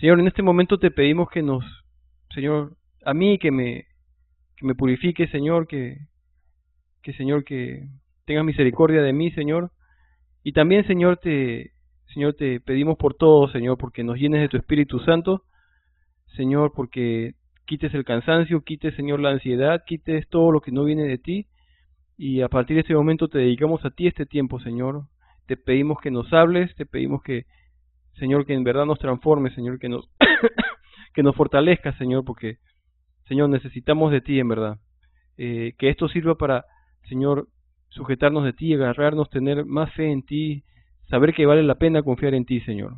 Señor, en este momento te pedimos que Señor, a mí que me purifique, Señor, Señor, que tengas misericordia de mí, Señor. Y también, Señor, te pedimos por todo, Señor, porque nos llenes de tu Espíritu Santo, Señor, porque quites el cansancio, quites, Señor, la ansiedad, quites todo lo que no viene de ti. Y a partir de este momento te dedicamos a ti este tiempo, Señor. Te pedimos que nos hables, te pedimos que, Señor, que en verdad nos transforme, Señor, que nos, que nos fortalezca, Señor, porque, Señor, necesitamos de ti, en verdad. Que esto sirva para, Señor, sujetarnos de ti, agarrarnos, tener más fe en ti, saber que vale la pena confiar en ti, Señor.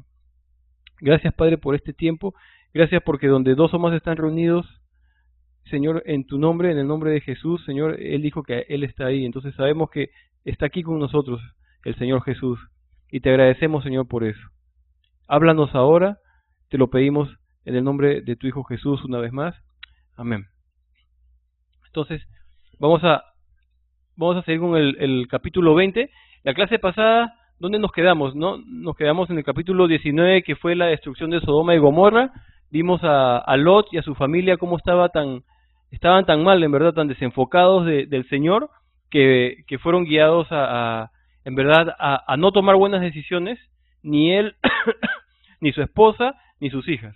Gracias, Padre, por este tiempo. Gracias porque donde dos o más están reunidos, Señor, en tu nombre, en el nombre de Jesús, Señor, Él dijo que Él está ahí. Entonces sabemos que está aquí con nosotros el Señor Jesús. Y te agradecemos, Señor, por eso. Háblanos ahora, te lo pedimos en el nombre de tu Hijo Jesús una vez más. Amén. Entonces, vamos a seguir con el capítulo 20. La clase pasada, ¿dónde nos quedamos? ¿No? Nos quedamos en el capítulo 19, que fue la destrucción de Sodoma y Gomorra. Vimos a Lot y a su familia cómo estaban tan mal, en verdad, tan desenfocados del Señor, que fueron guiados en verdad, a no tomar buenas decisiones, ni él, ni su esposa, ni sus hijas,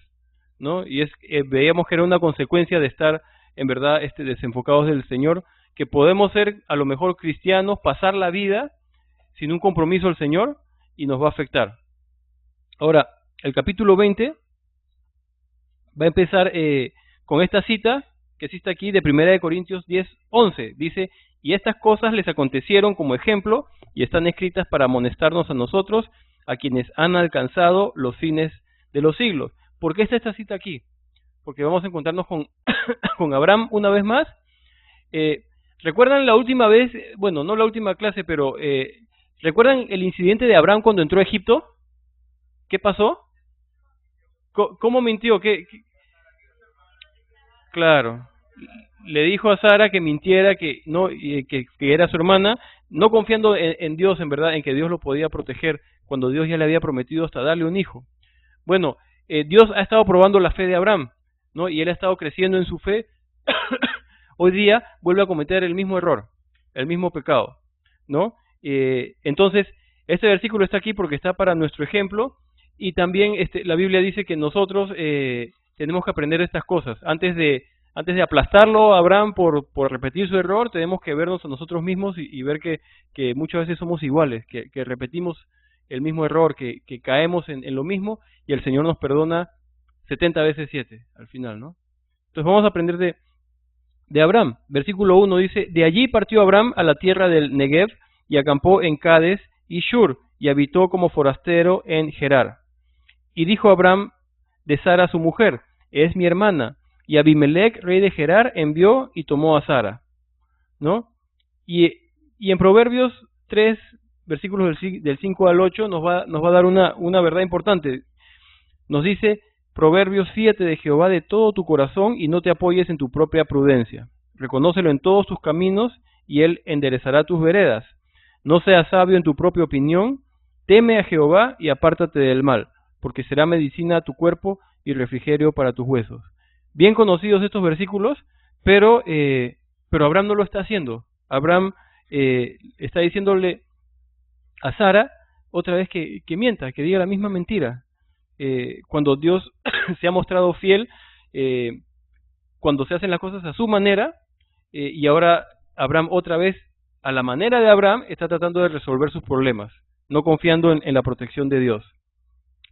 ¿no? Y veíamos que era una consecuencia de estar, en verdad, desenfocados del Señor, que podemos ser a lo mejor cristianos, pasar la vida sin un compromiso al Señor, y nos va a afectar. Ahora, el capítulo 20 va a empezar con esta cita, que sí está aquí, de 1 Corintios 10:11. Dice, y estas cosas les acontecieron como ejemplo, y están escritas para amonestarnos a nosotros, a quienes han alcanzado los fines de los siglos. ¿Por qué está esta cita aquí? Porque vamos a encontrarnos con, con Abraham una vez más. ¿Recuerdan la última vez? Bueno, no la última clase, pero ¿recuerdan el incidente de Abraham cuando entró a Egipto? ¿Qué pasó? ¿Cómo mintió? Claro, le dijo a Sara que mintiera, que era su hermana, no confiando en Dios, en verdad, en que Dios lo podía proteger, cuando Dios ya le había prometido hasta darle un hijo. Bueno, Dios ha estado probando la fe de Abraham, ¿no? Y él ha estado creciendo en su fe. Hoy día vuelve a cometer el mismo error, el mismo pecado, ¿no? Entonces, este versículo está aquí porque está para nuestro ejemplo, y también la Biblia dice que nosotros tenemos que aprender estas cosas. Antes de aplastarlo a Abraham por repetir su error, tenemos que vernos a nosotros mismos y ver que muchas veces somos iguales, que repetimos el mismo error, que caemos en lo mismo, y el Señor nos perdona 70 veces 7 al final, ¿no? Entonces vamos a aprender de Abraham. Versículo 1 dice, de allí partió Abraham a la tierra del Negev, y acampó en Cades y Shur, y habitó como forastero en Gerar. Y dijo Abraham de Sara su mujer, es mi hermana. Y Abimelech, rey de Gerar, envió y tomó a Sara, ¿no? Y en Proverbios 3, versículos del 5 al 8, nos va a dar una verdad importante. Nos dice, Proverbios, fíate de Jehová de todo tu corazón y no te apoyes en tu propia prudencia. Reconócelo en todos tus caminos y él enderezará tus veredas. No seas sabio en tu propia opinión, teme a Jehová y apártate del mal, porque será medicina a tu cuerpo y refrigerio para tus huesos. Bien conocidos estos versículos, pero Abraham no lo está haciendo. Abraham está diciéndole a Sara otra vez que mienta, que diga la misma mentira. Cuando Dios se ha mostrado fiel, cuando se hacen las cosas a su manera, y ahora Abraham otra vez, a la manera de Abraham, está tratando de resolver sus problemas, no confiando en la protección de Dios.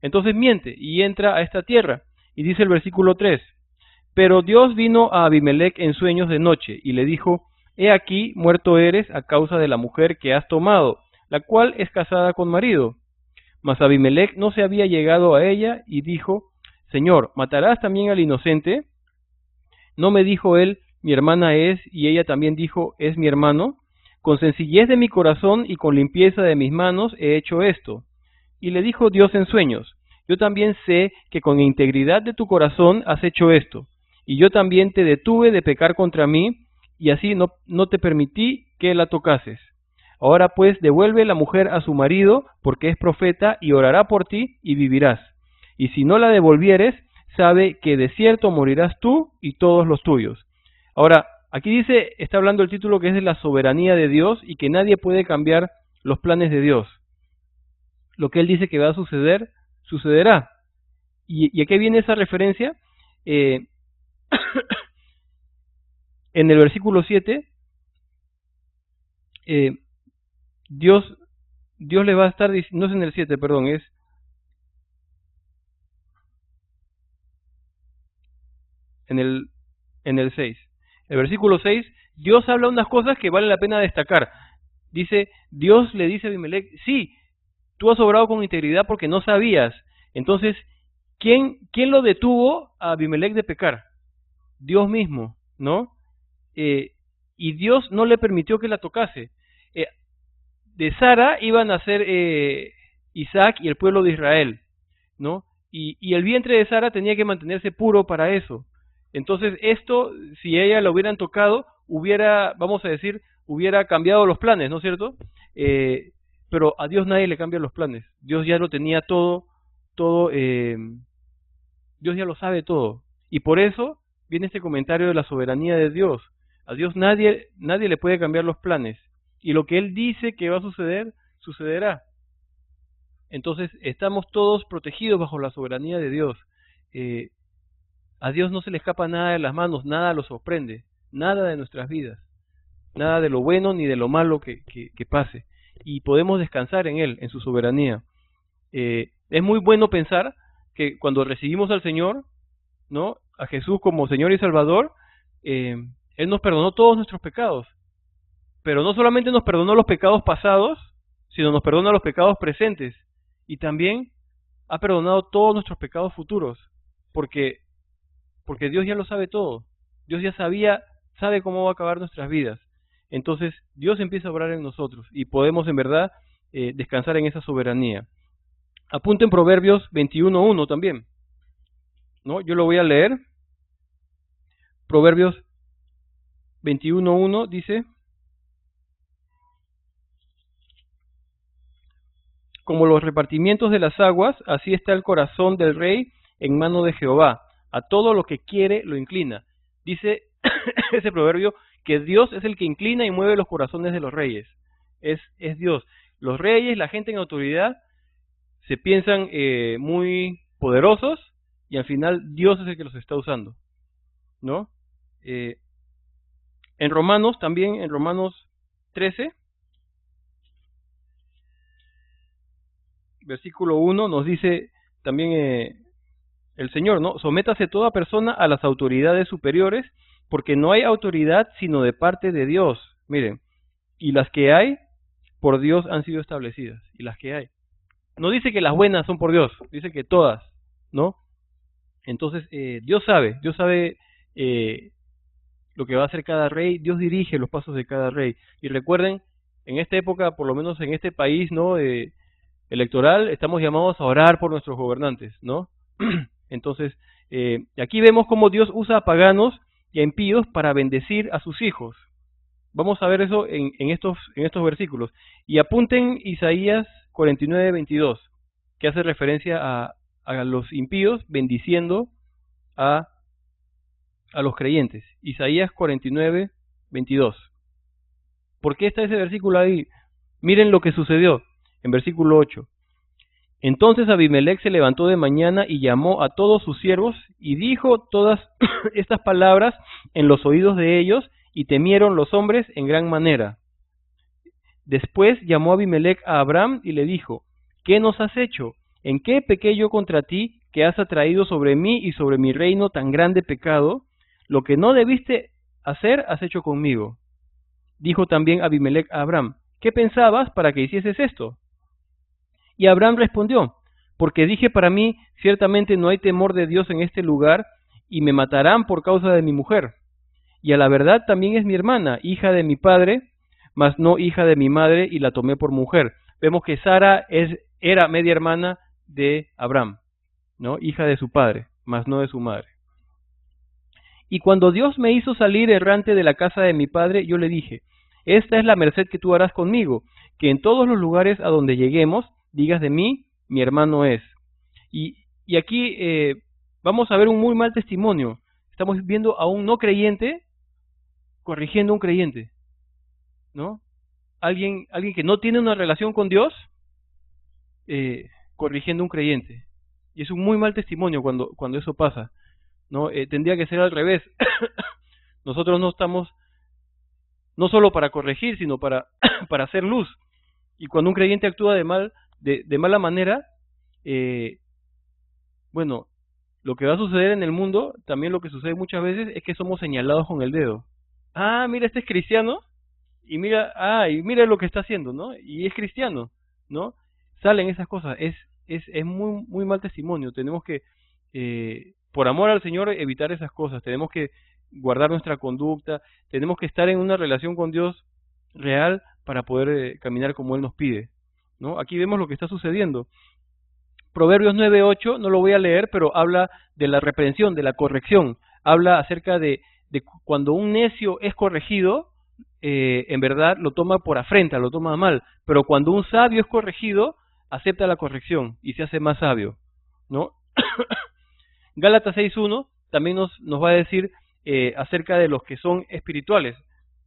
Entonces miente y entra a esta tierra, y dice el versículo 3, pero Dios vino a Abimelech en sueños de noche, y le dijo, he aquí, muerto eres a causa de la mujer que has tomado, la cual es casada con marido. Mas Abimelech no se había llegado a ella, y dijo, Señor, ¿matarás también al inocente? ¿No me dijo él, mi hermana es, y ella también dijo, es mi hermano? Con sencillez de mi corazón y con limpieza de mis manos he hecho esto. Y le dijo Dios en sueños, yo también sé que con integridad de tu corazón has hecho esto, y yo también te detuve de pecar contra mí, y así no te permití que la tocases. Ahora pues devuelve la mujer a su marido, porque es profeta, y orará por ti, y vivirás. Y si no la devolvieres, sabe que de cierto morirás tú y todos los tuyos. Ahora, aquí dice, está hablando el título que es de la soberanía de Dios y que nadie puede cambiar los planes de Dios. Lo que Él dice que va a suceder, sucederá. ¿Y a qué viene esa referencia? En el versículo 7, Dios le va a estar diciendo, no es en el 7, perdón, es en el 6. El versículo 6, Dios habla unas cosas que vale la pena destacar. Dice, Dios le dice a Abimelech, sí, tú has obrado con integridad porque no sabías. Entonces, ¿quién lo detuvo a Abimelech de pecar? Dios mismo, ¿no? Y Dios no le permitió que la tocase. De Sara iban a ser Isaac y el pueblo de Israel, ¿no? Y el vientre de Sara tenía que mantenerse puro para eso. Entonces esto, si ella lo hubieran tocado, hubiera, vamos a decir, hubiera cambiado los planes, ¿no es cierto? Pero a Dios nadie le cambia los planes. Dios ya lo tenía todo, Dios ya lo sabe todo. Y por eso viene este comentario de la soberanía de Dios. A Dios nadie le puede cambiar los planes. Y lo que Él dice que va a suceder, sucederá. Entonces estamos todos protegidos bajo la soberanía de Dios. A Dios no se le escapa nada de las manos, nada lo sorprende, nada de nuestras vidas, nada de lo bueno ni de lo malo que pase. Y podemos descansar en Él, en su soberanía. Es muy bueno pensar que cuando recibimos al Señor, ¿no?, a Jesús como Señor y Salvador, Él nos perdonó todos nuestros pecados. Pero no solamente nos perdonó los pecados pasados, sino nos perdona los pecados presentes. Y también ha perdonado todos nuestros pecados futuros. Porque Dios ya lo sabe todo. Dios ya sabe cómo va a acabar nuestras vidas. Entonces Dios empieza a obrar en nosotros y podemos en verdad descansar en esa soberanía. Apunten Proverbios 21:1 también, ¿no? Yo lo voy a leer. Proverbios 21:1 dice: como los repartimientos de las aguas, así está el corazón del rey en mano de Jehová. A todo lo que quiere lo inclina. Dice ese proverbio que Dios es el que inclina y mueve los corazones de los reyes. Es Dios. Los reyes, la gente en autoridad, se piensan muy poderosos y al final Dios es el que los está usando, ¿no? En Romanos también, en Romanos 13, versículo 1, nos dice también el Señor, ¿no? Sométase toda persona a las autoridades superiores, porque no hay autoridad sino de parte de Dios. Miren, y las que hay, por Dios han sido establecidas. Y las que hay. No dice que las buenas son por Dios, dice que todas, ¿no? Entonces, Dios sabe lo que va a hacer cada rey. Dios dirige los pasos de cada rey. Y recuerden, en esta época, por lo menos en este país, ¿no?, electoral, estamos llamados a orar por nuestros gobernantes, ¿no? Entonces, aquí vemos cómo Dios usa a paganos y a impíos para bendecir a sus hijos. Vamos a ver eso en estos versículos. Y apunten Isaías 49:22, que hace referencia a los impíos bendiciendo a los creyentes. Isaías 49:22. ¿Por qué está ese versículo ahí? Miren lo que sucedió en versículo 8. Entonces Abimelech se levantó de mañana y llamó a todos sus siervos y dijo todas estas palabras en los oídos de ellos, y temieron los hombres en gran manera. Después llamó Abimelech a Abraham y le dijo: ¿qué nos has hecho? ¿En qué pequé yo contra ti, que has atraído sobre mí y sobre mi reino tan grande pecado? Lo que no debiste hacer, has hecho conmigo. Dijo también Abimelech a Abraham: ¿qué pensabas para que hicieses esto? Y Abraham respondió: porque dije para mí, ciertamente no hay temor de Dios en este lugar, y me matarán por causa de mi mujer. Y a la verdad también es mi hermana, hija de mi padre, mas no hija de mi madre, y la tomé por mujer. Vemos que Sara era media hermana de Abraham, ¿no?, hija de su padre, mas no de su madre. Y cuando Dios me hizo salir errante de la casa de mi padre, yo le dije: esta es la merced que tú harás conmigo, que en todos los lugares a donde lleguemos, digas de mí, mi hermano es. Y aquí vamos a ver un muy mal testimonio. Estamos viendo a un no creyente corrigiendo a un creyente, ¿no? Alguien que no tiene una relación con Dios, corrigiendo a un creyente. Y es un muy mal testimonio cuando eso pasa, ¿no? Tendría que ser al revés. Nosotros no estamos, no solo para corregir, sino para, para hacer luz. Y cuando un creyente actúa de mala manera, bueno, lo que va a suceder en el mundo, también lo que sucede muchas veces, es que somos señalados con el dedo. Ah, mira, este es cristiano, y mira lo que está haciendo, ¿no? Y es cristiano, ¿no? Salen esas cosas, es muy, muy mal testimonio. Tenemos que, por amor al Señor, evitar esas cosas. Tenemos que guardar nuestra conducta, tenemos que estar en una relación con Dios real para poder caminar como Él nos pide, ¿no? Aquí vemos lo que está sucediendo. Proverbios 9:8, no lo voy a leer, pero habla de la reprensión, de la corrección. Habla acerca de cuando un necio es corregido, en verdad lo toma por afrenta, lo toma mal. Pero cuando un sabio es corregido, acepta la corrección y se hace más sabio, ¿no? Gálatas 6:1 también nos va a decir acerca de los que son espirituales.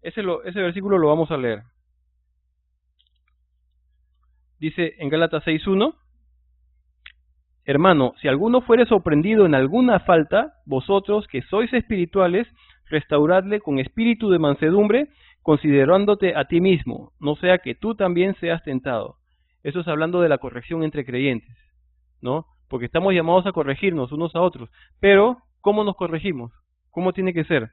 Ese versículo lo vamos a leer. Dice en Gálatas 6:1: Hermano, si alguno fuere sorprendido en alguna falta, vosotros que sois espirituales, restauradle con espíritu de mansedumbre, considerándote a ti mismo, no sea que tú también seas tentado. Eso es hablando de la corrección entre creyentes, ¿no? Porque estamos llamados a corregirnos unos a otros. Pero, ¿cómo nos corregimos? ¿Cómo tiene que ser?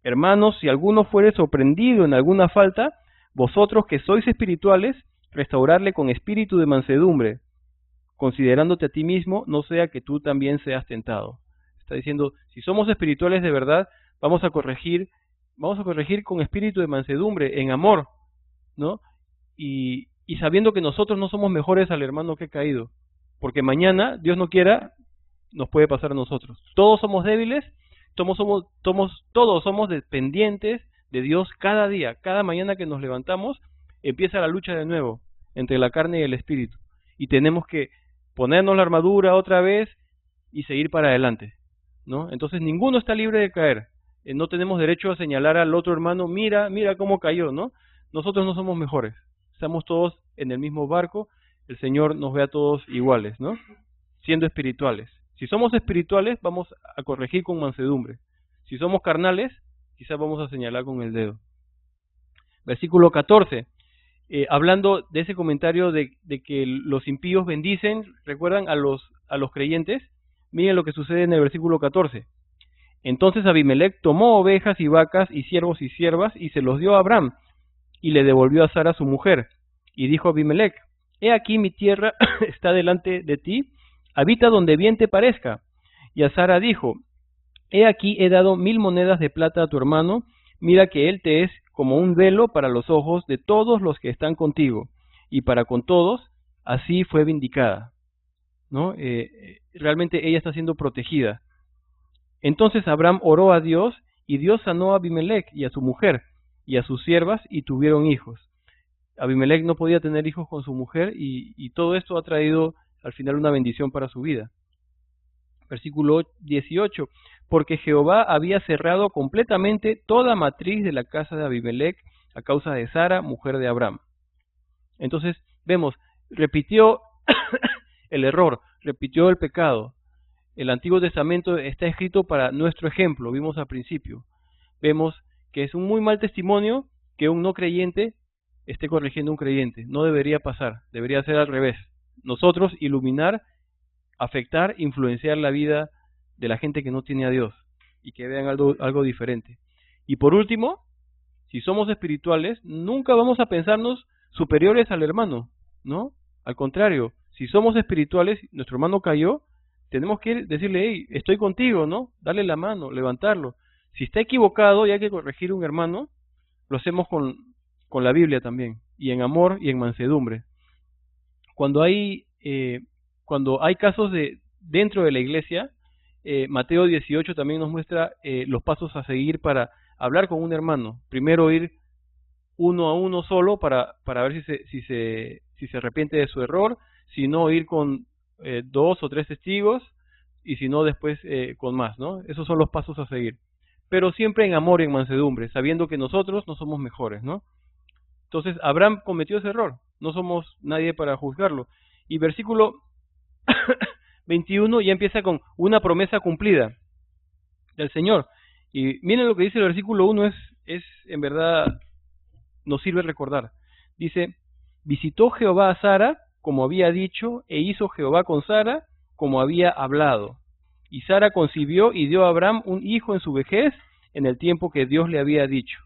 Hermanos, si alguno fuere sorprendido en alguna falta, vosotros que sois espirituales, restauradle con espíritu de mansedumbre, considerándote a ti mismo, no sea que tú también seas tentado. Está diciendo, si somos espirituales de verdad, vamos a corregir con espíritu de mansedumbre, en amor, ¿no? Y sabiendo que nosotros no somos mejores al hermano que ha caído, porque mañana, Dios no quiera, nos puede pasar a nosotros. Todos somos débiles, todos somos dependientes de Dios cada día. Cada mañana que nos levantamos, empieza la lucha de nuevo entre la carne y el espíritu. Y tenemos que ponernos la armadura otra vez y seguir para adelante, ¿no? Entonces ninguno está libre de caer. No tenemos derecho a señalar al otro hermano, mira cómo cayó, ¿no? Nosotros no somos mejores. Estamos todos en el mismo barco. El Señor nos ve a todos iguales, ¿no? Siendo espirituales. Si somos espirituales, vamos a corregir con mansedumbre. Si somos carnales, quizás vamos a señalar con el dedo. Versículo 14. Hablando de ese comentario de que los impíos bendicen, ¿recuerdan a los creyentes? Miren lo que sucede en el versículo 14. Entonces Abimelech tomó ovejas y vacas y siervos y siervas y se los dio a Abraham y le devolvió a Sara su mujer. Y dijo Abimelech: He aquí mi tierra está delante de ti, habita donde bien te parezca. Y a Sara dijo: He aquí he dado 1000 monedas de plata a tu hermano, mira que él te es como un velo para los ojos de todos los que están contigo, y para con todos, así fue vindicada, ¿no? Realmente ella está siendo protegida. Entonces Abraham oró a Dios, y Dios sanó a Abimelech y a su mujer, y a sus siervas, y tuvieron hijos. Abimelech no podía tener hijos con su mujer, y todo esto ha traído al final una bendición para su vida. Versículo 18. Porque Jehová había cerrado completamente toda matriz de la casa de Abimelech a causa de Sara, mujer de Abraham. Entonces, vemos, repitió el error, repitió el pecado. El Antiguo Testamento está escrito para nuestro ejemplo, vimos al principio. Vemos que es un muy mal testimonio que un no creyente esté corrigiendo a un creyente. No debería pasar, debería ser al revés. Nosotros iluminar, afectar, influenciar la vida de la gente que no tiene a Dios y que vean algo diferente. Y por último, si somos espirituales, nunca vamos a pensarnos superiores al hermano, ¿no? Al contrario, si somos espirituales, nuestro hermano cayó, tenemos que decirle: hey, estoy contigo, ¿no? Darle la mano, levantarlo. Si está equivocado y hay que corregir a un hermano, lo hacemos con la Biblia también, y en amor y en mansedumbre. Cuando hay casos dentro de la iglesia, Mateo 18 también nos muestra los pasos a seguir para hablar con un hermano. Primero ir uno a uno solo para ver si se arrepiente de su error, si no ir con 2 o 3 testigos, y si no después con más, ¿no? Esos son los pasos a seguir. Pero siempre en amor y en mansedumbre, sabiendo que nosotros no somos mejores, ¿no? Entonces Abraham cometió ese error, no somos nadie para juzgarlo. Y versículo 21 ya empieza con una promesa cumplida del Señor. Y miren lo que dice el versículo 1, es en verdad, nos sirve recordar. Dice, visitó Jehová a Sara, como había dicho, e hizo Jehová con Sara, como había hablado. Y Sara concibió y dio a Abraham un hijo en su vejez, en el tiempo que Dios le había dicho.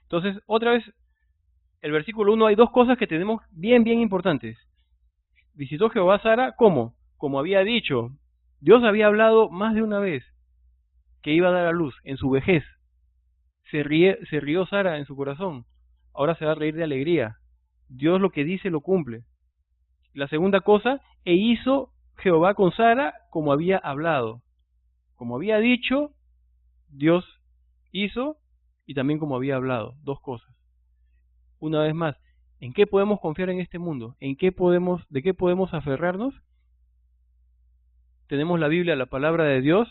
Entonces, otra vez, el versículo 1, hay dos cosas que tenemos bien importantes. Visitó Jehová a Sara, ¿cómo? Como había dicho. Dios había hablado más de una vez que iba a dar a luz en su vejez. Se rió Sara en su corazón. Ahora se va a reír de alegría. Dios lo que dice lo cumple. La segunda cosa, e hizo Jehová con Sara como había hablado. Como había dicho, Dios hizo, y también como había hablado. Dos cosas. Una vez más, ¿en qué podemos confiar en este mundo? ¿De qué podemos aferrarnos? Tenemos la Biblia, la palabra de Dios,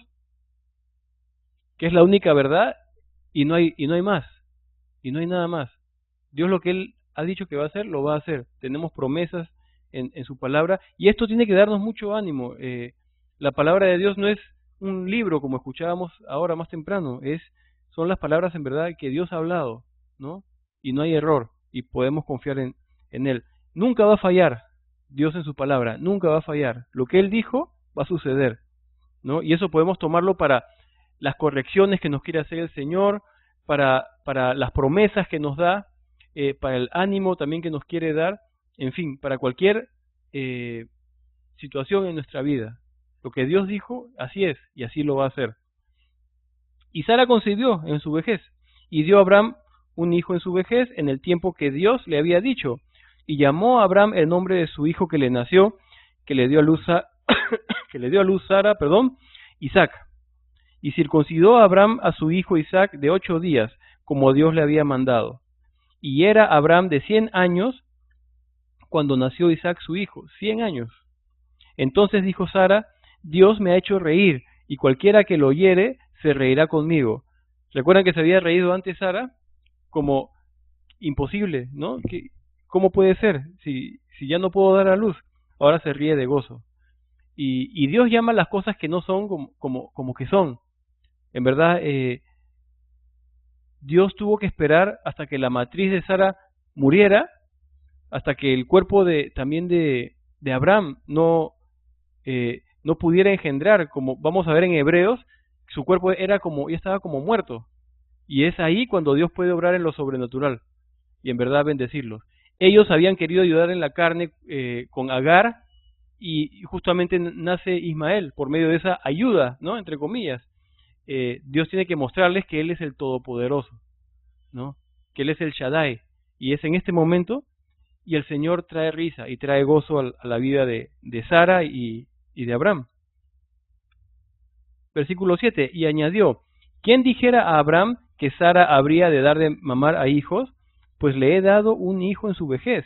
que es la única verdad, y no hay más, y no hay nada más. Dios lo que Él ha dicho que va a hacer, lo va a hacer. Tenemos promesas en su palabra, y esto tiene que darnos mucho ánimo. La palabra de Dios no es un libro, como escuchábamos ahora más temprano, son las palabras en verdad que Dios ha hablado, ¿no? Y no hay error, y podemos confiar en Él. Nunca va a fallar Dios en su palabra, nunca va a fallar. Lo que Él dijo va a suceder, ¿no? Y eso podemos tomarlo para las correcciones que nos quiere hacer el Señor, para las promesas que nos da, para el ánimo también que nos quiere dar, en fin, para cualquier situación en nuestra vida. Lo que Dios dijo, así es, y así lo va a hacer. Y Sara concibió en su vejez, y dio a Abraham un hijo en su vejez, en el tiempo que Dios le había dicho, y llamó a Abraham el nombre de su hijo que le nació, que le dio a luz, Sara, Isaac. Y circuncidó a Abraham a su hijo Isaac de 8 días, como Dios le había mandado. Y era Abraham de 100 años cuando nació Isaac su hijo, 100 años. Entonces dijo Sara, Dios me ha hecho reír, y cualquiera que lo oyere se reirá conmigo. ¿Recuerdan que se había reído antes Sara? Como imposible, ¿no? ¿Cómo puede ser? Si ya no puedo dar a luz, ahora se ríe de gozo. Y Dios llama las cosas que no son como que son. En verdad, Dios tuvo que esperar hasta que la matriz de Sara muriera, hasta que el cuerpo también de Abraham no pudiera engendrar, como vamos a ver en Hebreos, su cuerpo ya estaba como muerto. Y es ahí cuando Dios puede obrar en lo sobrenatural y en verdad bendecirlos. Ellos habían querido ayudar en la carne con Agar, y justamente nace Ismael por medio de esa ayuda, ¿no? Entre comillas. Dios tiene que mostrarles que Él es el Todopoderoso, ¿no? Que Él es el Shaddai, y es en este momento, y el Señor trae risa y trae gozo a la vida de Sara y de Abraham. Versículo 7, y añadió, ¿quién dijera a Abraham que Sara habría de dar de mamar a hijos? Pues le he dado un hijo en su vejez.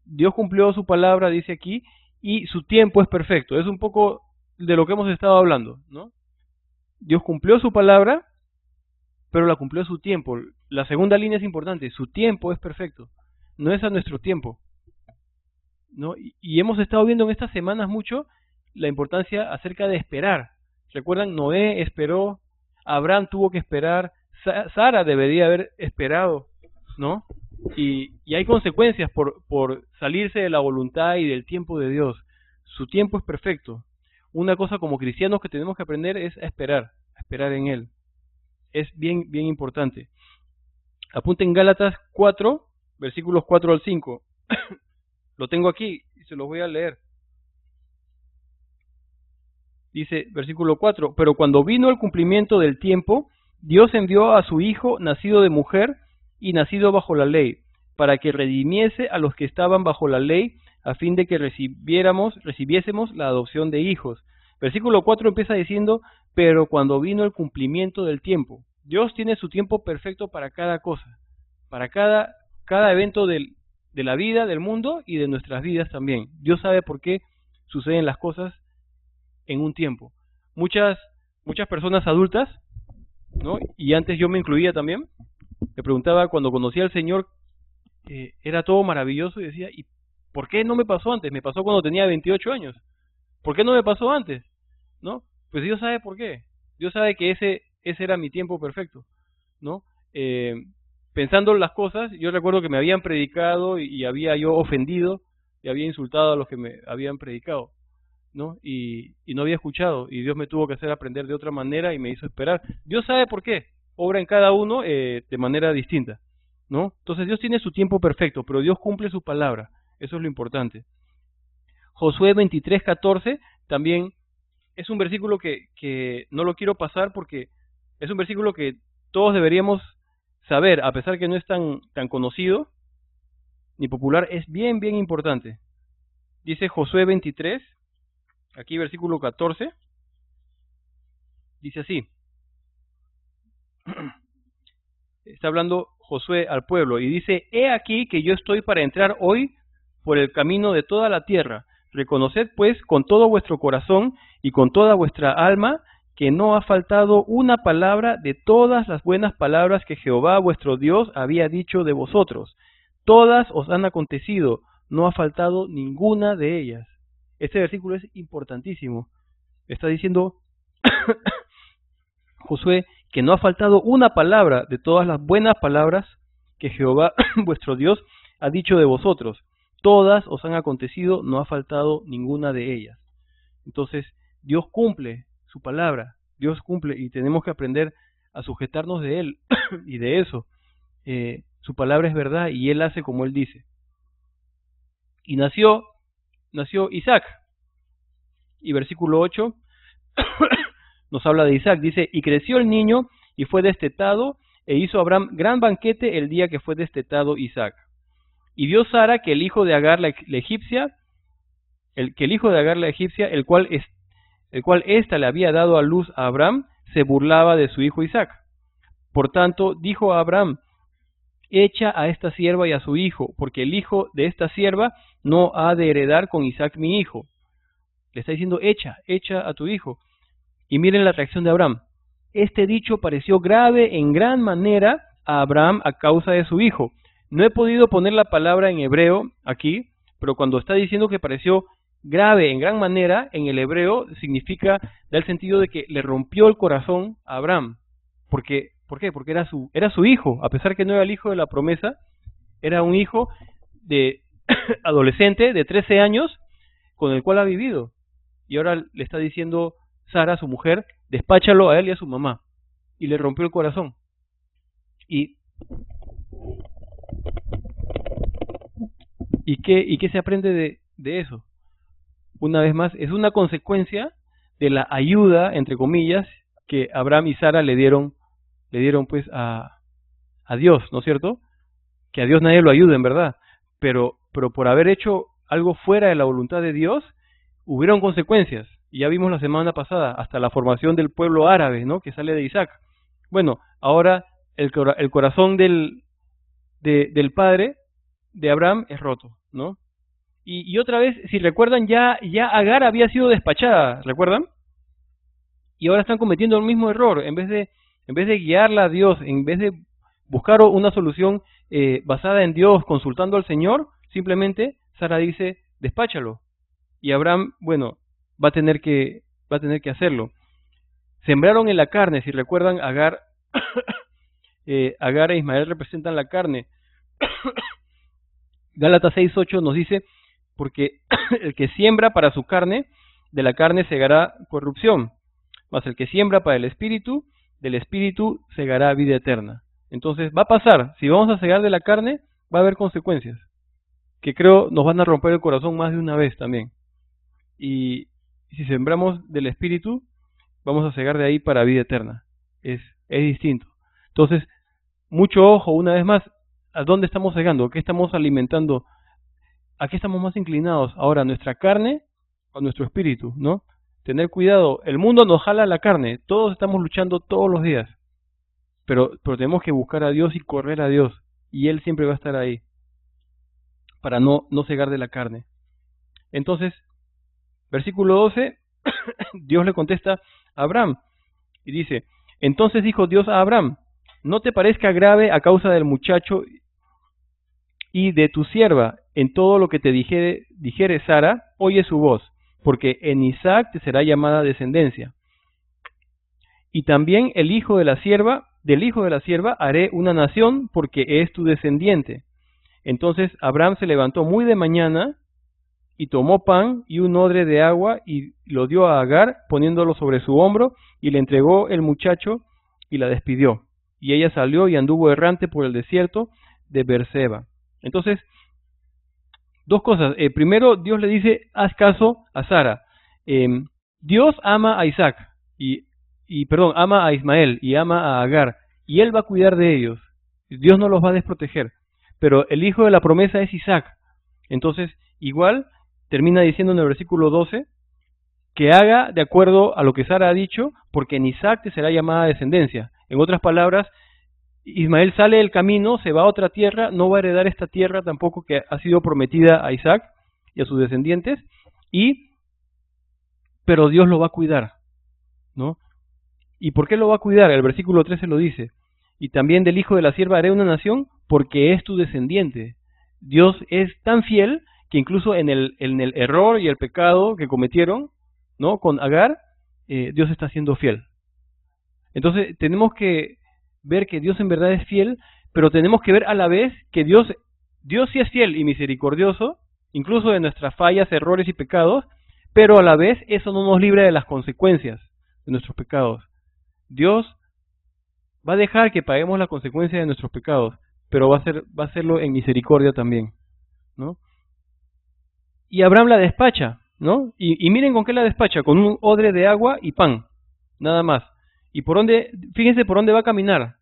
Dios cumplió su palabra, dice aquí, y su tiempo es perfecto. Es un poco de lo que hemos estado hablando, ¿no? Dios cumplió su palabra, pero la cumplió a su tiempo. La segunda línea es importante, su tiempo es perfecto, no es a nuestro tiempo, ¿no? Y hemos estado viendo en estas semanas mucho la importancia acerca de esperar. ¿Recuerdan? Noé esperó, Abraham tuvo que esperar, Sara debería haber esperado, ¿no? Y hay consecuencias por salirse de la voluntad y del tiempo de Dios. Su tiempo es perfecto. Una cosa como cristianos que tenemos que aprender es a esperar en Él. Es bien importante. Apunten Gálatas 4, versículos 4 al 5. Lo tengo aquí y se los voy a leer. Dice, versículo 4, pero cuando vino el cumplimiento del tiempo, Dios envió a su Hijo, nacido de mujer y nacido bajo la ley, para que redimiese a los que estaban bajo la ley, a fin de que recibiésemos la adopción de hijos. Versículo 4 empieza diciendo, pero cuando vino el cumplimiento del tiempo. Dios tiene su tiempo perfecto para cada cosa, para cada evento de la vida, del mundo y de nuestras vidas también. Dios sabe por qué suceden las cosas en un tiempo. Muchas personas adultas, ¿no? Y antes yo me incluía también, me preguntaba cuando conocí al Señor, era todo maravilloso y decía, ¿y por qué no me pasó antes? Me pasó cuando tenía 28 años. ¿Por qué no me pasó antes? ¿No? Pues Dios sabe por qué. Dios sabe que ese era mi tiempo perfecto, ¿no? Pensando las cosas, yo recuerdo que me habían predicado y había yo ofendido y había insultado a los que me habían predicado, ¿no? Y no había escuchado, y Dios me tuvo que hacer aprender de otra manera y me hizo esperar. Dios sabe por qué, obra en cada uno de manera distinta, ¿no? Entonces Dios tiene su tiempo perfecto, pero Dios cumple su palabra, eso es lo importante. Josué 23:14 también es un versículo que no lo quiero pasar porque es un versículo que todos deberíamos saber, a pesar que no es tan conocido ni popular, es bien importante. Dice Josué 23, aquí versículo 14, dice así. Está hablando Josué al pueblo y dice: he aquí que yo estoy para entrar hoy por el camino de toda la tierra. Reconoced pues con todo vuestro corazón y con toda vuestra alma que no ha faltado una palabra de todas las buenas palabras que Jehová vuestro Dios había dicho de vosotros. Todas os han acontecido, no ha faltado ninguna de ellas. Este versículo es importantísimo. Está diciendo Josué que no ha faltado una palabra de todas las buenas palabras que Jehová vuestro Dios ha dicho de vosotros. Todas os han acontecido, no ha faltado ninguna de ellas. Entonces, Dios cumple su palabra, Dios cumple y tenemos que aprender a sujetarnos de Él y de eso. Su palabra es verdad y Él hace como Él dice. Y nació Isaac. Y versículo 8 nos habla de Isaac. Dice: y creció el niño y fue destetado, e hizo Abraham gran banquete el día que fue destetado Isaac. Y vio Sara que el hijo de Agar la egipcia, el cual ésta le había dado a luz a Abraham, se burlaba de su hijo Isaac. Por tanto, dijo a Abraham: echa a esta sierva y a su hijo, porque el hijo de esta sierva no ha de heredar con Isaac mi hijo. Le está diciendo: echa a tu hijo. Y miren la reacción de Abraham. Este dicho pareció grave en gran manera a Abraham a causa de su hijo. No he podido poner la palabra en hebreo aquí, pero cuando está diciendo que pareció grave en gran manera, en el hebreo significa, da el sentido de que le rompió el corazón a Abraham. ¿Por qué? Porque era su hijo, a pesar que no era el hijo de la promesa, era un hijo de adolescente de 13 años con el cual ha vivido. Y ahora le está diciendo Sara, su mujer: despáchalo a él y a su mamá. Y le rompió el corazón. ¿Y qué se aprende de eso? Una vez más, es una consecuencia de la ayuda, entre comillas, que Abraham y Sara le dieron pues a Dios, ¿no es cierto? Que a Dios nadie lo ayuda, en verdad. Pero por haber hecho algo fuera de la voluntad de Dios, hubieron consecuencias. Y ya vimos la semana pasada, hasta la formación del pueblo árabe, ¿no? Que sale de Isaac. Bueno, ahora el corazón del padre de Abraham es roto, ¿no? Y otra vez, si recuerdan, ya Agar había sido despachada, ¿recuerdan? Y ahora están cometiendo el mismo error. En vez de guiarla a Dios, en vez de buscar una solución basada en Dios, consultando al Señor, simplemente Sara dice: despáchalo. Y Abraham, bueno, va a tener que hacerlo. Sembraron en la carne, si recuerdan, Agar e Ismael representan la carne. Gálatas 6:8 nos dice: porque el que siembra para su carne, de la carne segará corrupción, mas el que siembra para el espíritu, del espíritu segará vida eterna. Entonces va a pasar, si vamos a segar de la carne, va a haber consecuencias, que creo nos van a romper el corazón más de una vez también. Y si sembramos del espíritu, vamos a segar de ahí para vida eterna. Es distinto. Entonces, mucho ojo, una vez más, ¿a dónde estamos segando? ¿Qué estamos alimentando? ¿A qué estamos más inclinados? Ahora, ¿nuestra carne o nuestro espíritu? ¿No? Tener cuidado. El mundo nos jala la carne. Todos estamos luchando todos los días. Pero tenemos que buscar a Dios y correr a Dios. Y Él siempre va a estar ahí. Para no cegar de la carne. Entonces, versículo 12. Dios le contesta a Abraham y dice, entonces dijo Dios a Abraham, no te parezca grave a causa del muchacho y de tu sierva, en todo lo que te dijere Sara, oye su voz, porque en Isaac te será llamada descendencia. Y también del hijo de la sierva haré una nación, porque es tu descendiente. Entonces Abraham se levantó muy de mañana y tomó pan y un odre de agua y lo dio a Agar, poniéndolo sobre su hombro, y le entregó el muchacho y la despidió. Y ella salió y anduvo errante por el desierto de Beerseba. Entonces, dos cosas. Primero, Dios le dice, haz caso a Sara. Dios ama a Isaac, ama a Ismael y ama a Agar, y Él va a cuidar de ellos. Dios no los va a desproteger. Pero el hijo de la promesa es Isaac. Entonces, igual, termina diciendo en el versículo 12, que haga de acuerdo a lo que Sara ha dicho, porque en Isaac te será llamada descendencia. En otras palabras, Ismael sale del camino, se va a otra tierra, no va a heredar esta tierra tampoco que ha sido prometida a Isaac y a sus descendientes, pero Dios lo va a cuidar, ¿no? ¿Y por qué lo va a cuidar? El versículo 13 lo dice, y también del hijo de la sierva haré una nación, porque es tu descendiente. Dios es tan fiel que incluso en el error y el pecado que cometieron, ¿no?, con Agar, Dios está siendo fiel. Entonces tenemos que ver que Dios en verdad es fiel, pero tenemos que ver a la vez que Dios sí es fiel y misericordioso, incluso de nuestras fallas, errores y pecados, pero a la vez eso no nos libra de las consecuencias de nuestros pecados. Dios va a dejar que paguemos las consecuencias de nuestros pecados, pero va a hacerlo en misericordia también, ¿no? Y Abraham la despacha, ¿no? Y miren con qué la despacha, con un odre de agua y pan, nada más. Y fíjense por dónde va a caminar,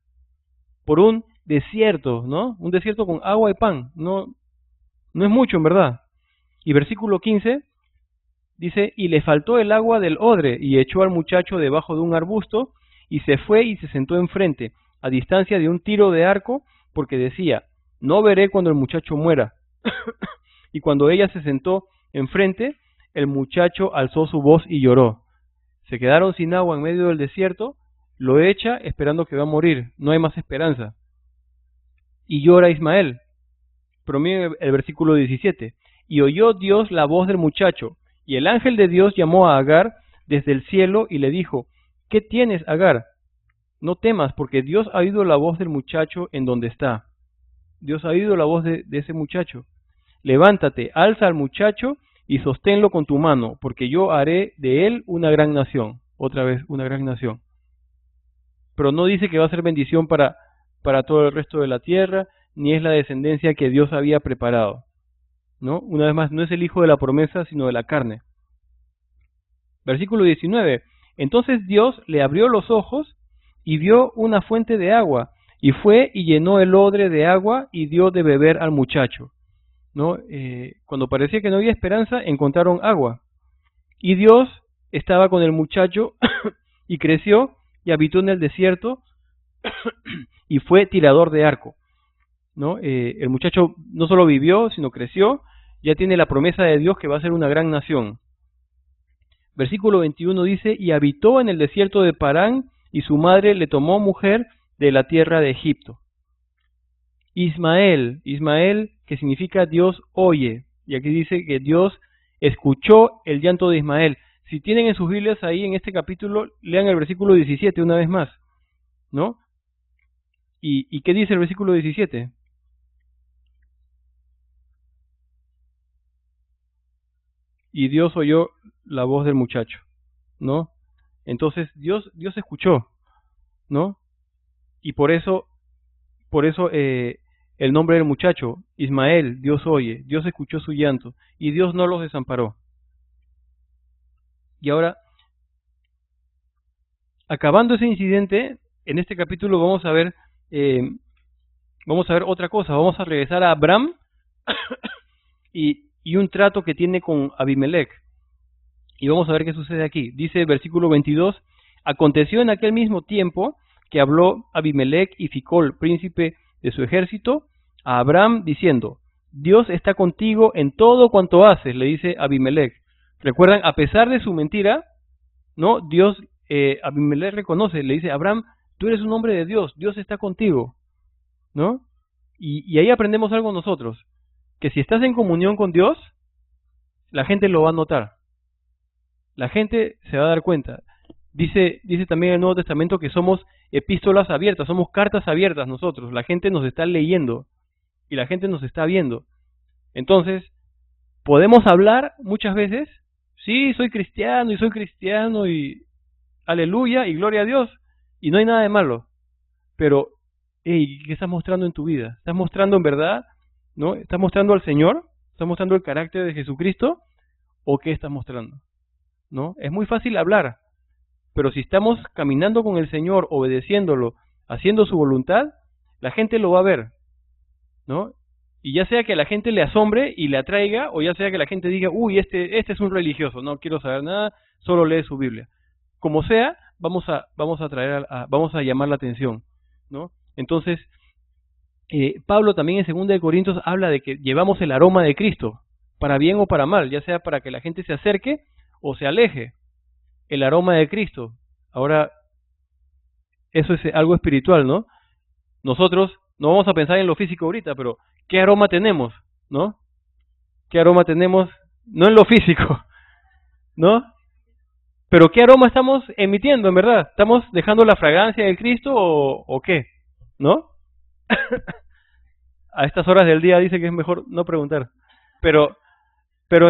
por un desierto, ¿no? Un desierto con agua y pan, no es mucho en verdad. Y versículo 15 dice, y le faltó el agua del odre, y echó al muchacho debajo de un arbusto, y se fue y se sentó enfrente, a distancia de un tiro de arco, porque decía, no veré cuando el muchacho muera. Y cuando ella se sentó enfrente, el muchacho alzó su voz y lloró. Se quedaron sin agua en medio del desierto, lo echa esperando que va a morir, no hay más esperanza. Y llora Ismael. Pero miren el versículo 17. Y oyó Dios la voz del muchacho, y el ángel de Dios llamó a Agar desde el cielo y le dijo, ¿qué tienes, Agar? No temas, porque Dios ha oído la voz del muchacho en donde está. Dios ha oído la voz de ese muchacho. Levántate, alza al muchacho y sosténlo con tu mano, porque yo haré de él una gran nación. Otra vez, una gran nación. Pero no dice que va a ser bendición para todo el resto de la tierra, ni es la descendencia que Dios había preparado, ¿no? Una vez más, no es el hijo de la promesa, sino de la carne. Versículo 19. Entonces Dios le abrió los ojos y vio una fuente de agua, y fue y llenó el odre de agua y dio de beber al muchacho, ¿no? Cuando parecía que no había esperanza, encontraron agua. Y Dios estaba con el muchacho y creció y habitó en el desierto y fue tirador de arco, ¿no? El muchacho no solo vivió, sino creció, ya tiene la promesa de Dios que va a ser una gran nación. Versículo 21 dice, y habitó en el desierto de Parán, y su madre le tomó mujer de la tierra de Egipto. Ismael, que significa Dios oye, y aquí dice que Dios escuchó el llanto de Ismael. Si tienen en sus Biblias ahí en este capítulo, lean el versículo 17 una vez más, ¿no? ¿Y qué dice el versículo 17? Y Dios oyó la voz del muchacho, ¿no? Entonces Dios escuchó, ¿no? Y por eso el nombre del muchacho, Ismael, Dios oye, Dios escuchó su llanto y Dios no los desamparó. Y ahora, acabando ese incidente, en este capítulo vamos a ver otra cosa. Vamos a regresar a Abraham y un trato que tiene con Abimelech. Y vamos a ver qué sucede aquí. Dice el versículo 22, aconteció en aquel mismo tiempo que habló Abimelech y Ficol, príncipe de su ejército, a Abraham diciendo, Dios está contigo en todo cuanto haces, le dice Abimelech. ¿Recuerdan? A pesar de su mentira, ¿no? Dios, Abimelech reconoce, le dice, Abraham, tú eres un hombre de Dios, Dios está contigo, ¿no? Y ahí aprendemos algo nosotros, que si estás en comunión con Dios, la gente lo va a notar, la gente se va a dar cuenta. Dice también el Nuevo Testamento que somos epístolas abiertas, somos cartas abiertas nosotros, la gente nos está leyendo y la gente nos está viendo. Entonces, podemos hablar muchas veces, sí, soy cristiano y aleluya y gloria a Dios, y no hay nada de malo, pero, hey, ¿qué estás mostrando en tu vida? ¿Estás mostrando en verdad, no? ¿Estás mostrando al Señor? ¿Estás mostrando el carácter de Jesucristo? ¿O qué estás mostrando? ¿No? Es muy fácil hablar, pero si estamos caminando con el Señor, obedeciéndolo, haciendo su voluntad, la gente lo va a ver, ¿no? Y ya sea que a la gente le asombre y le atraiga, o ya sea que la gente diga, uy, este es un religioso, no quiero saber nada, solo lee su Biblia. Como sea, vamos a llamar la atención, ¿no? Entonces, Pablo también en 2 de Corintios habla de que llevamos el aroma de Cristo, para bien o para mal, ya sea para que la gente se acerque o se aleje, el aroma de Cristo. Ahora, eso es algo espiritual, ¿no? Nosotros no vamos a pensar en lo físico ahorita, pero ¿qué aroma tenemos? ¿No? ¿Qué aroma tenemos? No en lo físico, ¿no? Pero ¿qué aroma estamos emitiendo, en verdad? ¿Estamos dejando la fragancia de Cristo o qué? ¿No? A estas horas del día dice que es mejor no preguntar. Pero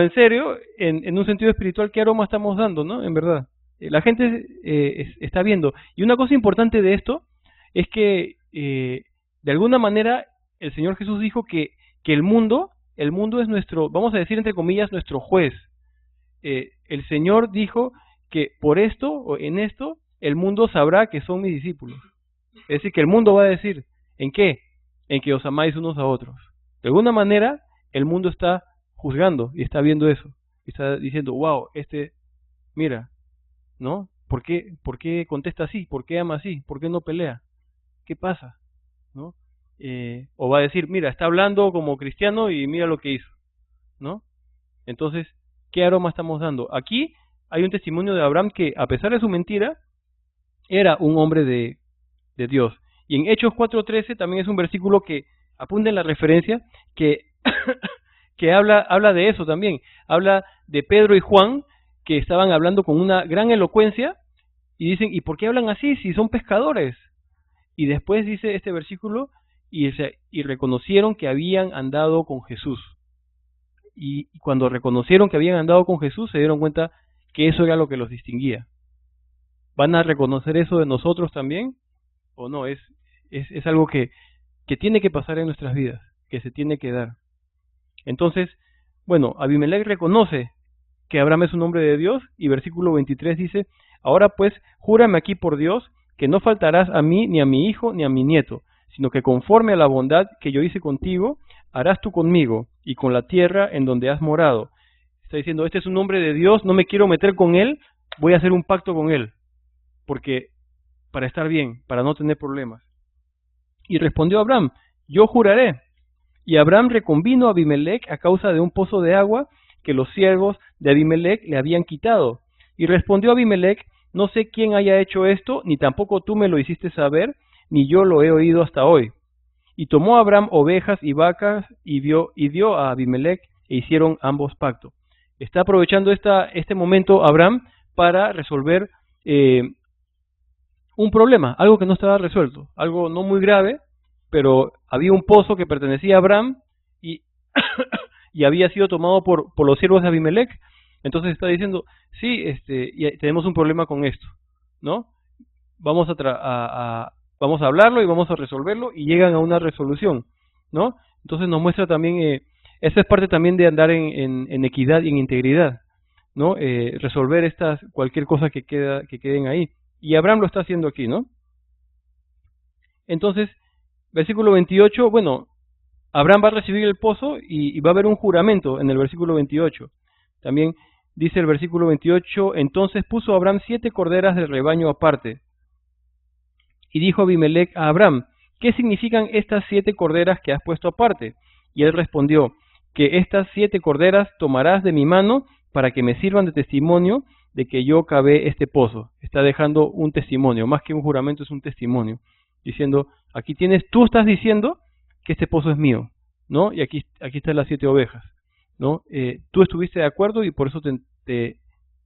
en serio, en un sentido espiritual, ¿qué aroma estamos dando, no? En verdad. La gente está viendo. Y una cosa importante de esto es que, de alguna manera, el Señor Jesús dijo que el mundo es nuestro, vamos a decir entre comillas, nuestro juez. El Señor dijo que por esto, o en esto, el mundo sabrá que son mis discípulos. Es decir, que el mundo va a decir, ¿en qué? En que os amáis unos a otros. De alguna manera, el mundo está juzgando y está viendo eso. Y está diciendo, wow, mira, ¿no? ¿Por qué contesta así? ¿Por qué ama así? ¿Por qué no pelea? ¿Qué pasa? ¿No? O va a decir, mira, está hablando como cristiano y mira lo que hizo, ¿no? Entonces, ¿qué aroma estamos dando? Aquí hay un testimonio de Abraham que, a pesar de su mentira, era un hombre de Dios. Y en Hechos 4:13 también es un versículo que apunta en la referencia que, que habla de eso también. Habla de Pedro y Juan, que estaban hablando con una gran elocuencia, y dicen, ¿y por qué hablan así si son pescadores? Y después dice este versículo, y reconocieron que habían andado con Jesús. Y cuando reconocieron que habían andado con Jesús, se dieron cuenta que eso era lo que los distinguía. ¿Van a reconocer eso de nosotros también? ¿O no? Es algo que tiene que pasar en nuestras vidas, que se tiene que dar. Entonces, bueno, Abimelech reconoce que Abraham es un hombre de Dios, y versículo 23 dice, ahora pues, júrame aquí por Dios, que no faltarás a mí, ni a mi hijo, ni a mi nieto, sino que conforme a la bondad que yo hice contigo, harás tú conmigo, y con la tierra en donde has morado. Está diciendo, este es un hombre de Dios, no me quiero meter con él, voy a hacer un pacto con él, porque para estar bien, para no tener problemas. Y respondió Abraham, yo juraré. Y Abraham reconvino a Abimelech a causa de un pozo de agua que los siervos de Abimelech le habían quitado. Y respondió Abimelech, no sé quién haya hecho esto, ni tampoco tú me lo hiciste saber, ni yo lo he oído hasta hoy. Y tomó Abraham ovejas y vacas y dio a Abimelech, e hicieron ambos pacto. Está aprovechando este momento Abraham para resolver un problema, algo que no estaba resuelto, algo no muy grave, pero había un pozo que pertenecía a Abraham y, y había sido tomado por los siervos de Abimelech. Entonces está diciendo, sí, y tenemos un problema con esto, ¿no? Vamos a hablarlo y vamos a resolverlo, y llegan a una resolución, ¿no? Entonces nos muestra también, esa es parte también de andar en equidad y en integridad, ¿no? Resolver cualquier cosa que queden ahí. Y Abraham lo está haciendo aquí, ¿no? Entonces, versículo 28, bueno, Abraham va a recibir el pozo y va a haber un juramento en el versículo 28. También dice el versículo 28, entonces puso Abraham 7 corderas del rebaño aparte. Y dijo Abimelech a Abraham, ¿qué significan estas 7 corderas que has puesto aparte? Y él respondió, que estas 7 corderas tomarás de mi mano para que me sirvan de testimonio de que yo cavé este pozo. Está dejando un testimonio, más que un juramento es un testimonio, diciendo, aquí tienes, tú estás diciendo que este pozo es mío, ¿no? Y aquí están las 7 ovejas, ¿no? Tú estuviste de acuerdo y por eso te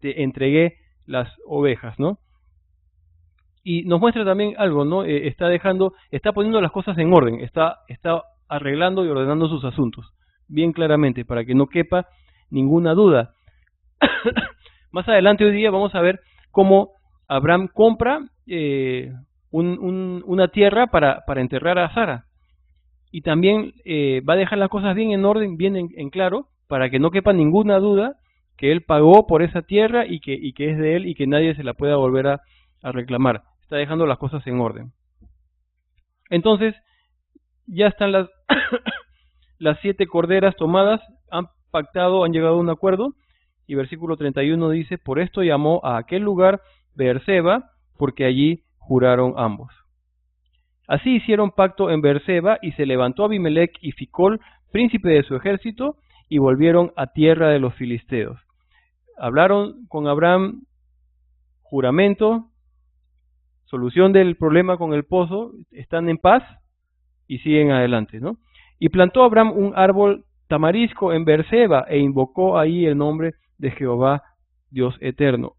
entregué las ovejas, ¿no? Y nos muestra también algo, ¿no? Está poniendo las cosas en orden, está arreglando y ordenando sus asuntos, bien claramente, para que no quepa ninguna duda. Más adelante hoy día vamos a ver cómo Abraham compra una tierra para enterrar a Sara. Y también va a dejar las cosas bien en orden, bien en claro, para que no quepa ninguna duda que él pagó por esa tierra y que es de él y que nadie se la pueda volver a reclamar. Está dejando las cosas en orden. Entonces, ya están las 7 corderas tomadas, han pactado, han llegado a un acuerdo, y versículo 31 dice, por esto llamó a aquel lugar Beerseba, porque allí juraron ambos. Así hicieron pacto en Beerseba, y se levantó Abimelech y Ficol, príncipe de su ejército, y volvieron a tierra de los filisteos. Hablaron con Abraham, juramento, solución del problema con el pozo, están en paz y siguen adelante, ¿no? Y plantó Abraham un árbol tamarisco en Beerseba e invocó ahí el nombre de Jehová, Dios eterno.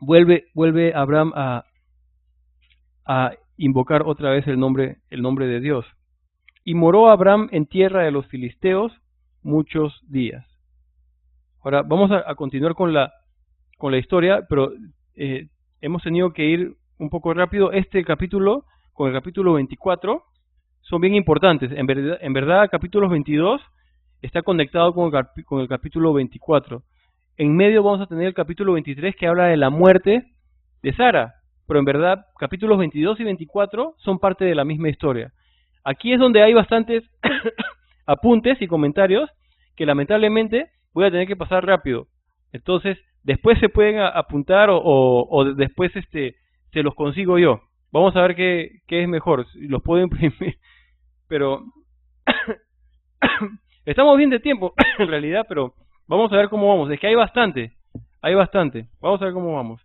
vuelve Abraham a invocar otra vez el nombre de Dios. Y moró Abraham en tierra de los filisteos muchos días. Ahora vamos a continuar con la historia, pero hemos tenido que ir un poco rápido. Este capítulo, con el capítulo 24, son bien importantes. En verdad, el capítulo 22 está conectado con el capítulo 24. En medio vamos a tener el capítulo 23 que habla de la muerte de Sara, pero en verdad capítulos 22 y 24 son parte de la misma historia. Aquí es donde hay bastantes apuntes y comentarios que lamentablemente voy a tener que pasar rápido. Entonces, después se pueden apuntar o después se los consigo yo. Vamos a ver qué es mejor. Los puedo imprimir, pero estamos bien de tiempo en realidad, pero vamos a ver cómo vamos. Es que hay bastante. Vamos a ver cómo vamos.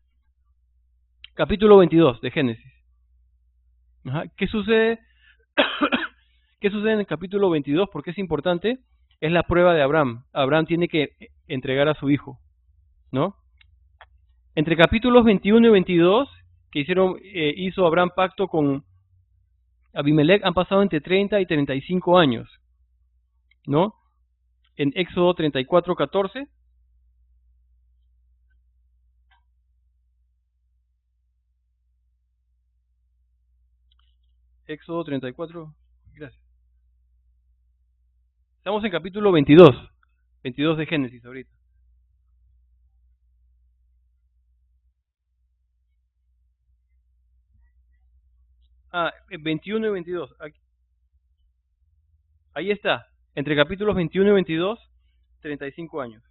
Capítulo 22 de Génesis. ¿Qué sucede? ¿Qué sucede en el capítulo 22? Porque es importante. Es la prueba de Abraham. Abraham tiene que entregar a su hijo, ¿no? Entre capítulos 21 y 22, que hizo Abraham pacto con Abimelech, han pasado entre 30 y 35 años, ¿no? En Éxodo 34, 14. Éxodo 34, gracias. Estamos en capítulo 22 de Génesis ahorita. 21 y 22. Ahí está. Entre capítulos 21 y 22, 35 años.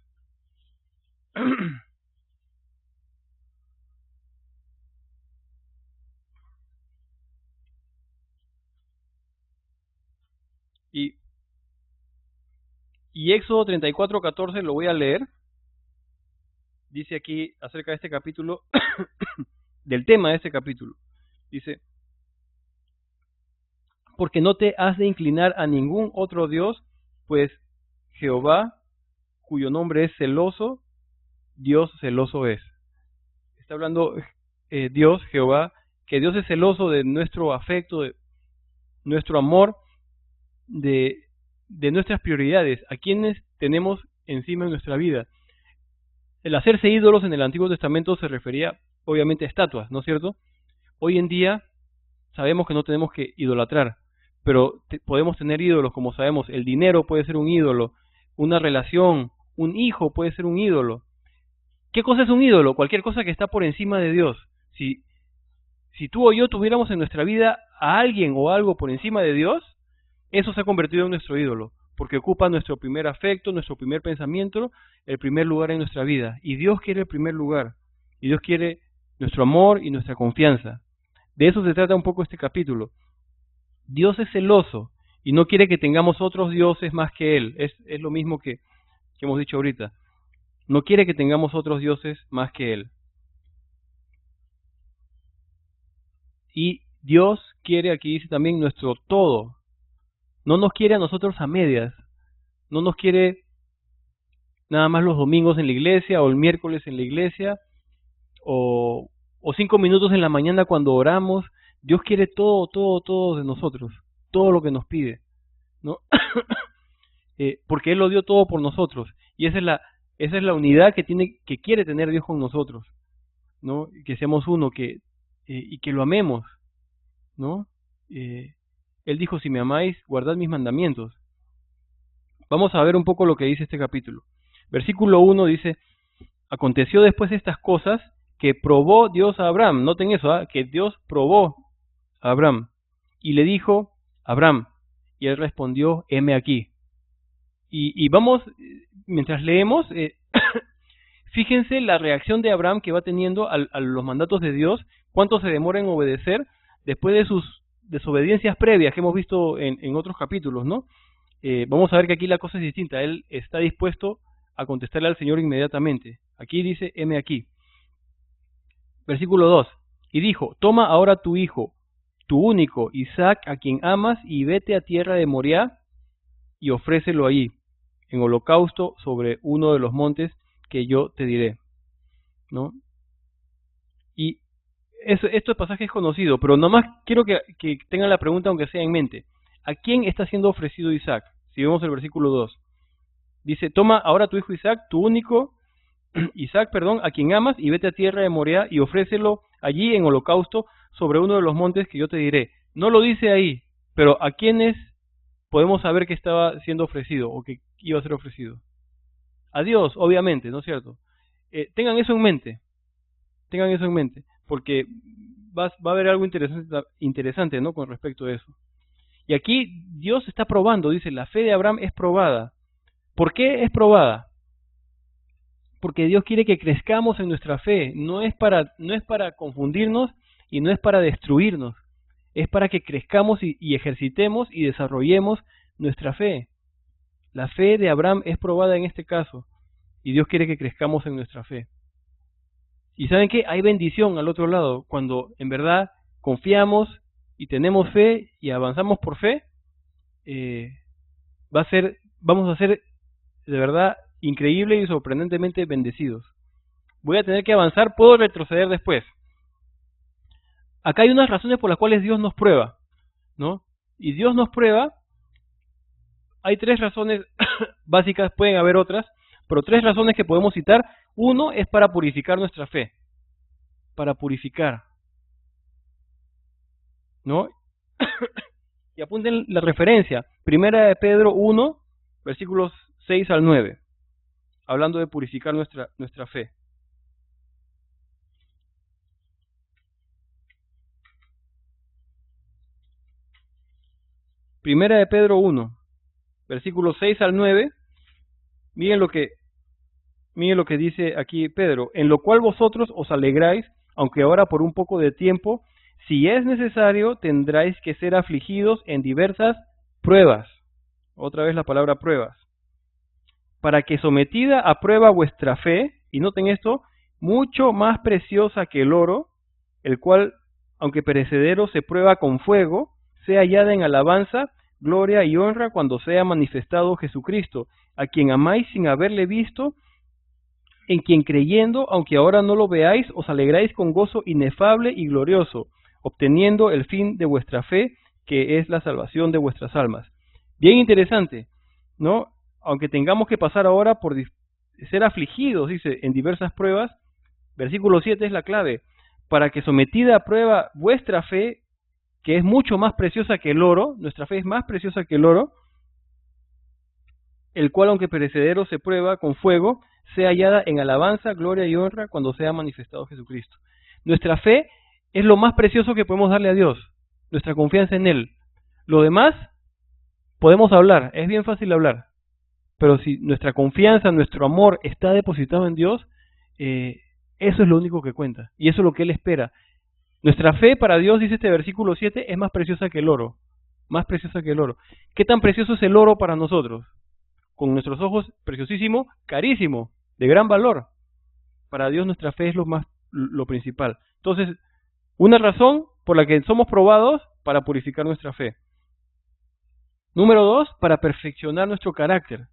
Y Éxodo 34, 14 lo voy a leer. Dice aquí acerca de este capítulo, del tema de este capítulo. Dice, porque no te has de inclinar a ningún otro Dios, pues Jehová, cuyo nombre es celoso, Dios celoso es. Está hablando Dios, Jehová, que Dios es celoso de nuestro afecto, de nuestro amor, de nuestras prioridades, a quienes tenemos encima de nuestra vida. El hacerse ídolos en el Antiguo Testamento se refería obviamente a estatuas, ¿no es cierto? Hoy en día sabemos que no tenemos que idolatrar, pero podemos tener ídolos, como sabemos, el dinero puede ser un ídolo, una relación, un hijo puede ser un ídolo. ¿Qué cosa es un ídolo? Cualquier cosa que está por encima de Dios. Si tú o yo tuviéramos en nuestra vida a alguien o algo por encima de Dios, eso se ha convertido en nuestro ídolo, porque ocupa nuestro primer afecto, nuestro primer pensamiento, el primer lugar en nuestra vida. Y Dios quiere el primer lugar, y Dios quiere nuestro amor y nuestra confianza. De eso se trata un poco este capítulo. Dios es celoso y no quiere que tengamos otros dioses más que Él. Es lo mismo que hemos dicho ahorita. No quiere que tengamos otros dioses más que Él. Y Dios quiere, aquí dice también, nuestro todo. No nos quiere a nosotros a medias. No nos quiere nada más los domingos en la iglesia o el miércoles en la iglesia o 5 minutos en la mañana cuando oramos. Dios quiere todo, todo, todo de nosotros. Todo lo que nos pide, ¿no? Porque Él lo dio todo por nosotros. Y esa es la unidad que quiere tener Dios con nosotros, ¿no? Que seamos uno, y que lo amemos, ¿no? Él dijo, si me amáis, guardad mis mandamientos. Vamos a ver un poco lo que dice este capítulo. Versículo 1 dice, aconteció después de estas cosas que probó Dios a Abraham. Noten eso, que Dios probó a Abraham. Y le dijo, Abraham, y él respondió, heme aquí. Y vamos, mientras leemos, fíjense la reacción de Abraham que va teniendo a los mandatos de Dios, cuánto se demora en obedecer después de sus desobediencias previas que hemos visto en otros capítulos, ¿no? Vamos a ver que aquí la cosa es distinta. Él está dispuesto a contestarle al Señor inmediatamente. Aquí dice, heme aquí. Versículo 2. Y dijo, toma ahora tu hijo, tu único, Isaac, a quien amas, y vete a tierra de Moriah, y ofrécelo allí, en holocausto sobre uno de los montes que yo te diré, ¿no? Y este pasaje es conocido, pero nomás quiero que tengan la pregunta, aunque sea en mente. ¿A quién está siendo ofrecido Isaac? Si vemos el versículo 2. Dice, toma ahora tu hijo Isaac, tu único, Isaac, a quien amas, y vete a tierra de Moriah, y ofrécelo allí en holocausto sobre uno de los montes que yo te diré. No lo dice ahí, pero ¿a quiénes podemos saber que estaba siendo ofrecido o que iba a ser ofrecido? A Dios, obviamente, ¿no es cierto? Tengan eso en mente, porque va a haber algo interesante, ¿no? Con respecto a eso. Y aquí Dios está probando, dice, la fe de Abraham es probada. ¿Por qué es probada? Porque Dios quiere que crezcamos en nuestra fe. No es para confundirnos y no es para destruirnos. Es para que crezcamos y ejercitemos y desarrollemos nuestra fe. La fe de Abraham es probada en este caso. Y Dios quiere que crezcamos en nuestra fe. Y ¿saben qué? Hay bendición al otro lado. Cuando en verdad confiamos y tenemos fe y avanzamos por fe, vamos a ser de verdad increíble y sorprendentemente bendecidos. Voy a tener que avanzar, puedo retroceder después. Acá hay unas razones por las cuales Dios nos prueba, ¿no? Y Dios nos prueba, hay 3 razones básicas, pueden haber otras, pero 3 razones que podemos citar. Uno es para purificar nuestra fe, para purificar, ¿no? Y apunten la referencia, 1 de Pedro 1, versículos 6 al 9, hablando de purificar nuestra fe. Primera de Pedro 1, versículos 6 al 9, miren lo que dice aquí Pedro, en lo cual vosotros os alegráis, aunque ahora por un poco de tiempo, si es necesario, tendráis que ser afligidos en diversas pruebas. Otra vez la palabra pruebas. Para que sometida a prueba vuestra fe, y noten esto, mucho más preciosa que el oro, el cual, aunque perecedero, se prueba con fuego, sea hallada en alabanza, gloria y honra cuando sea manifestado Jesucristo, a quien amáis sin haberle visto, en quien creyendo, aunque ahora no lo veáis, os alegráis con gozo inefable y glorioso, obteniendo el fin de vuestra fe, que es la salvación de vuestras almas. Bien interesante, ¿no? Aunque tengamos que pasar ahora por ser afligidos, dice, en diversas pruebas, versículo 7 es la clave, para que sometida a prueba vuestra fe, que es mucho más preciosa que el oro, nuestra fe es más preciosa que el oro, el cual aunque perecedero se prueba con fuego, sea hallada en alabanza, gloria y honra cuando sea manifestado Jesucristo. Nuestra fe es lo más precioso que podemos darle a Dios, nuestra confianza en Él. Lo demás, podemos hablar, es bien fácil hablar, pero si nuestra confianza, nuestro amor está depositado en Dios, eso es lo único que cuenta, y eso es lo que Él espera. Nuestra fe para Dios, dice este versículo 7, es más preciosa que el oro, más preciosa que el oro. ¿Qué tan precioso es el oro para nosotros? Con nuestros ojos, preciosísimo, carísimo, de gran valor. Para Dios nuestra fe es lo principal. Entonces, una razón por la que somos probados para purificar nuestra fe. Número 2, para perfeccionar nuestro carácter.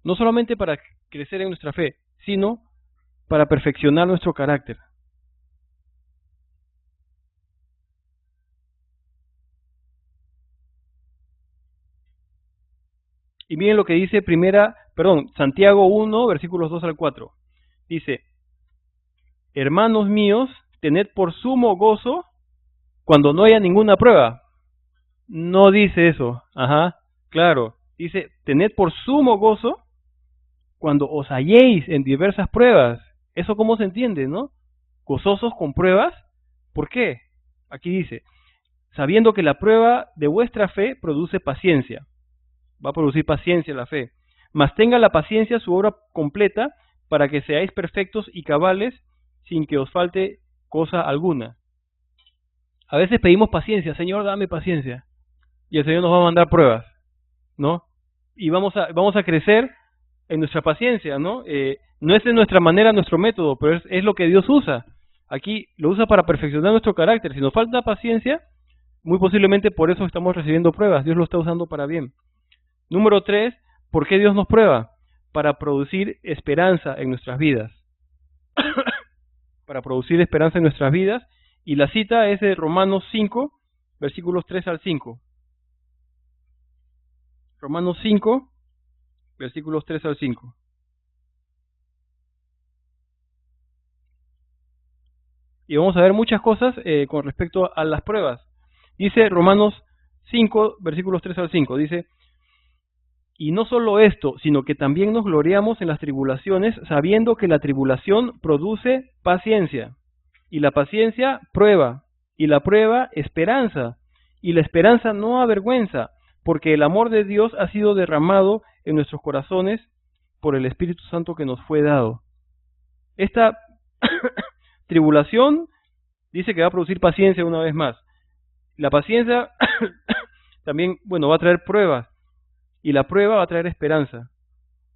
No solamente para crecer en nuestra fe, sino para perfeccionar nuestro carácter. Y miren lo que dice Santiago 1, versículos 2 al 4. Dice, hermanos míos, tened por sumo gozo cuando no haya ninguna prueba. No dice eso, claro. Dice, tened por sumo gozo cuando os halléis en diversas pruebas. ¿Eso cómo se entiende, no? Gozosos con pruebas. ¿Por qué? Aquí dice, sabiendo que la prueba de vuestra fe produce paciencia. Va a producir paciencia la fe. Mas tenga la paciencia su obra completa para que seáis perfectos y cabales sin que os falte cosa alguna. A veces pedimos paciencia, Señor, dame paciencia. Y el Señor nos va a mandar pruebas, ¿no? Y vamos a crecer en nuestra paciencia, ¿no? No es de nuestra manera, nuestro método, pero es lo que Dios usa. Aquí lo usa para perfeccionar nuestro carácter. Si nos falta paciencia, muy posiblemente por eso estamos recibiendo pruebas. Dios lo está usando para bien. Número 3, ¿por qué Dios nos prueba? Para producir esperanza en nuestras vidas. Para producir esperanza en nuestras vidas. Y la cita es de Romanos 5, versículos 3 al 5. Romanos 5, versículos 3 al 5. Y vamos a ver muchas cosas con respecto a las pruebas. Dice Romanos 5, versículos 3 al 5. Dice, y no solo esto, sino que también nos gloriamos en las tribulaciones, sabiendo que la tribulación produce paciencia. Y la paciencia, prueba. Y la prueba, esperanza. Y la esperanza no avergüenza, porque el amor de Dios ha sido derramado en nuestros corazones por el Espíritu Santo que nos fue dado. Esta tribulación dice que va a producir paciencia una vez más. La paciencia también, va a traer pruebas. Y la prueba va a traer esperanza,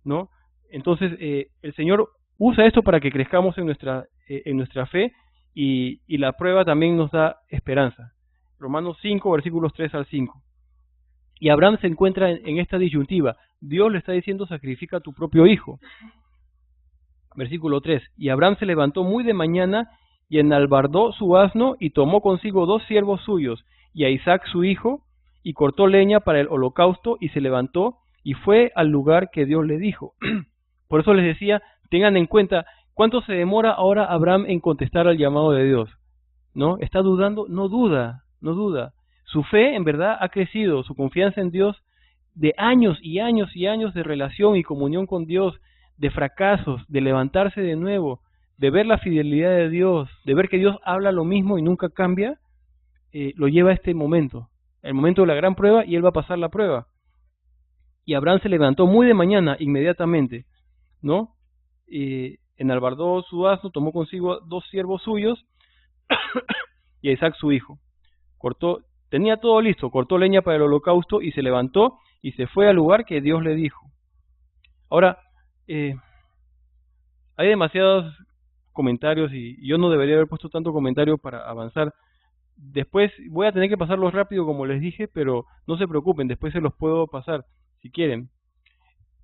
¿no? Entonces, el Señor usa esto para que crezcamos en nuestra fe y la prueba también nos da esperanza. Romanos 5, versículos 3 al 5. Y Abraham se encuentra en esta disyuntiva. Dios le está diciendo, sacrifica a tu propio hijo. Versículo 3. Y Abraham se levantó muy de mañana y enalbardó su asno y tomó consigo 2 siervos suyos y a Isaac su hijo y cortó leña para el holocausto y se levantó y fue al lugar que Dios le dijo. Por eso les decía, tengan en cuenta cuánto se demora ahora Abraham en contestar al llamado de Dios. ¿No? ¿Está dudando? No duda. Su fe en verdad ha crecido, su confianza en Dios de años y años y años de relación y comunión con Dios, de fracasos, de levantarse de nuevo, de ver la fidelidad de Dios, de ver que Dios habla lo mismo y nunca cambia, lo lleva a este momento, el momento de la gran prueba, y él va a pasar la prueba. Y Abraham se levantó muy de mañana, inmediatamente, ¿no? Enalbardó su asno, tomó consigo 2 siervos suyos y a Isaac su hijo. Tenía todo listo, cortó leña para el holocausto y se levantó y se fue al lugar que Dios le dijo. Ahora, hay demasiados comentarios y yo no debería haber puesto tanto comentario para avanzar. Después voy a tener que pasarlos rápido como les dije, pero no se preocupen, después se los puedo pasar si quieren.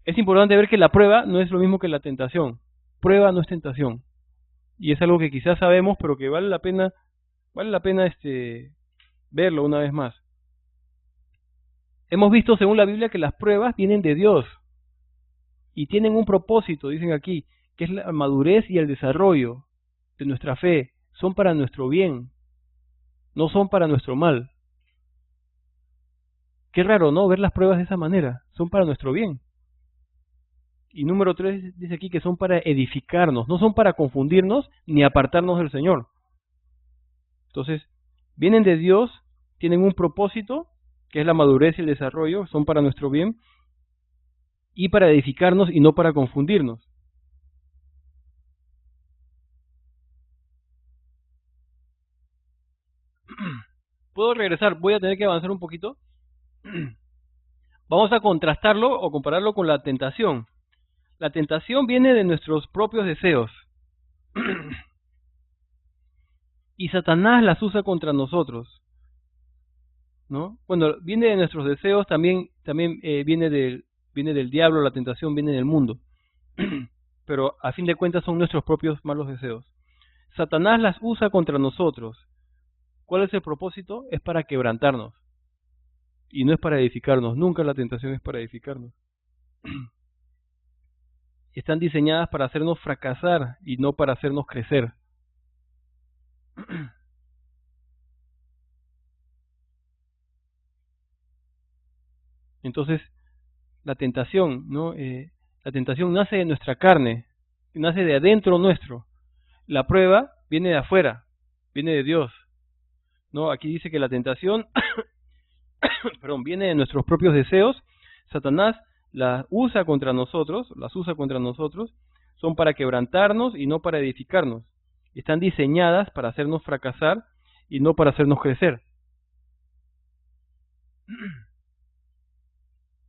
Es importante ver que la prueba no es lo mismo que la tentación. Prueba no es tentación. Y es algo que quizás sabemos, pero que vale la pena verlo una vez más. Hemos visto según la Biblia que las pruebas vienen de Dios y tienen un propósito, dicen aquí, que es la madurez y el desarrollo de nuestra fe. Son para nuestro bien, no son para nuestro mal. Qué raro, ¿no? Ver las pruebas de esa manera. Son para nuestro bien. Y número 3 dice aquí que son para edificarnos, no son para confundirnos ni apartarnos del Señor. Entonces, vienen de Dios, tienen un propósito, que es la madurez y el desarrollo, son para nuestro bien, y para edificarnos y no para confundirnos. ¿Puedo regresar? Voy a tener que avanzar un poquito. Vamos a contrastarlo o compararlo con la tentación. La tentación viene de nuestros propios deseos. Y Satanás las usa contra nosotros, ¿no? Cuando viene de nuestros deseos, también viene del diablo, la tentación viene del mundo. Pero a fin de cuentas son nuestros propios malos deseos. Satanás las usa contra nosotros. ¿Cuál es el propósito? Es para quebrantarnos. Y no es para edificarnos. Nunca la tentación es para edificarnos. Están diseñadas para hacernos fracasar y no para hacernos crecer. Entonces, la tentación, ¿no? La tentación nace de nuestra carne, nace de adentro nuestro. La prueba viene de afuera, viene de Dios, ¿no? Aquí dice que la tentación, perdón, viene de nuestros propios deseos. Satanás las usa contra nosotros, son para quebrantarnos y no para edificarnos. Están diseñadas para hacernos fracasar y no para hacernos crecer.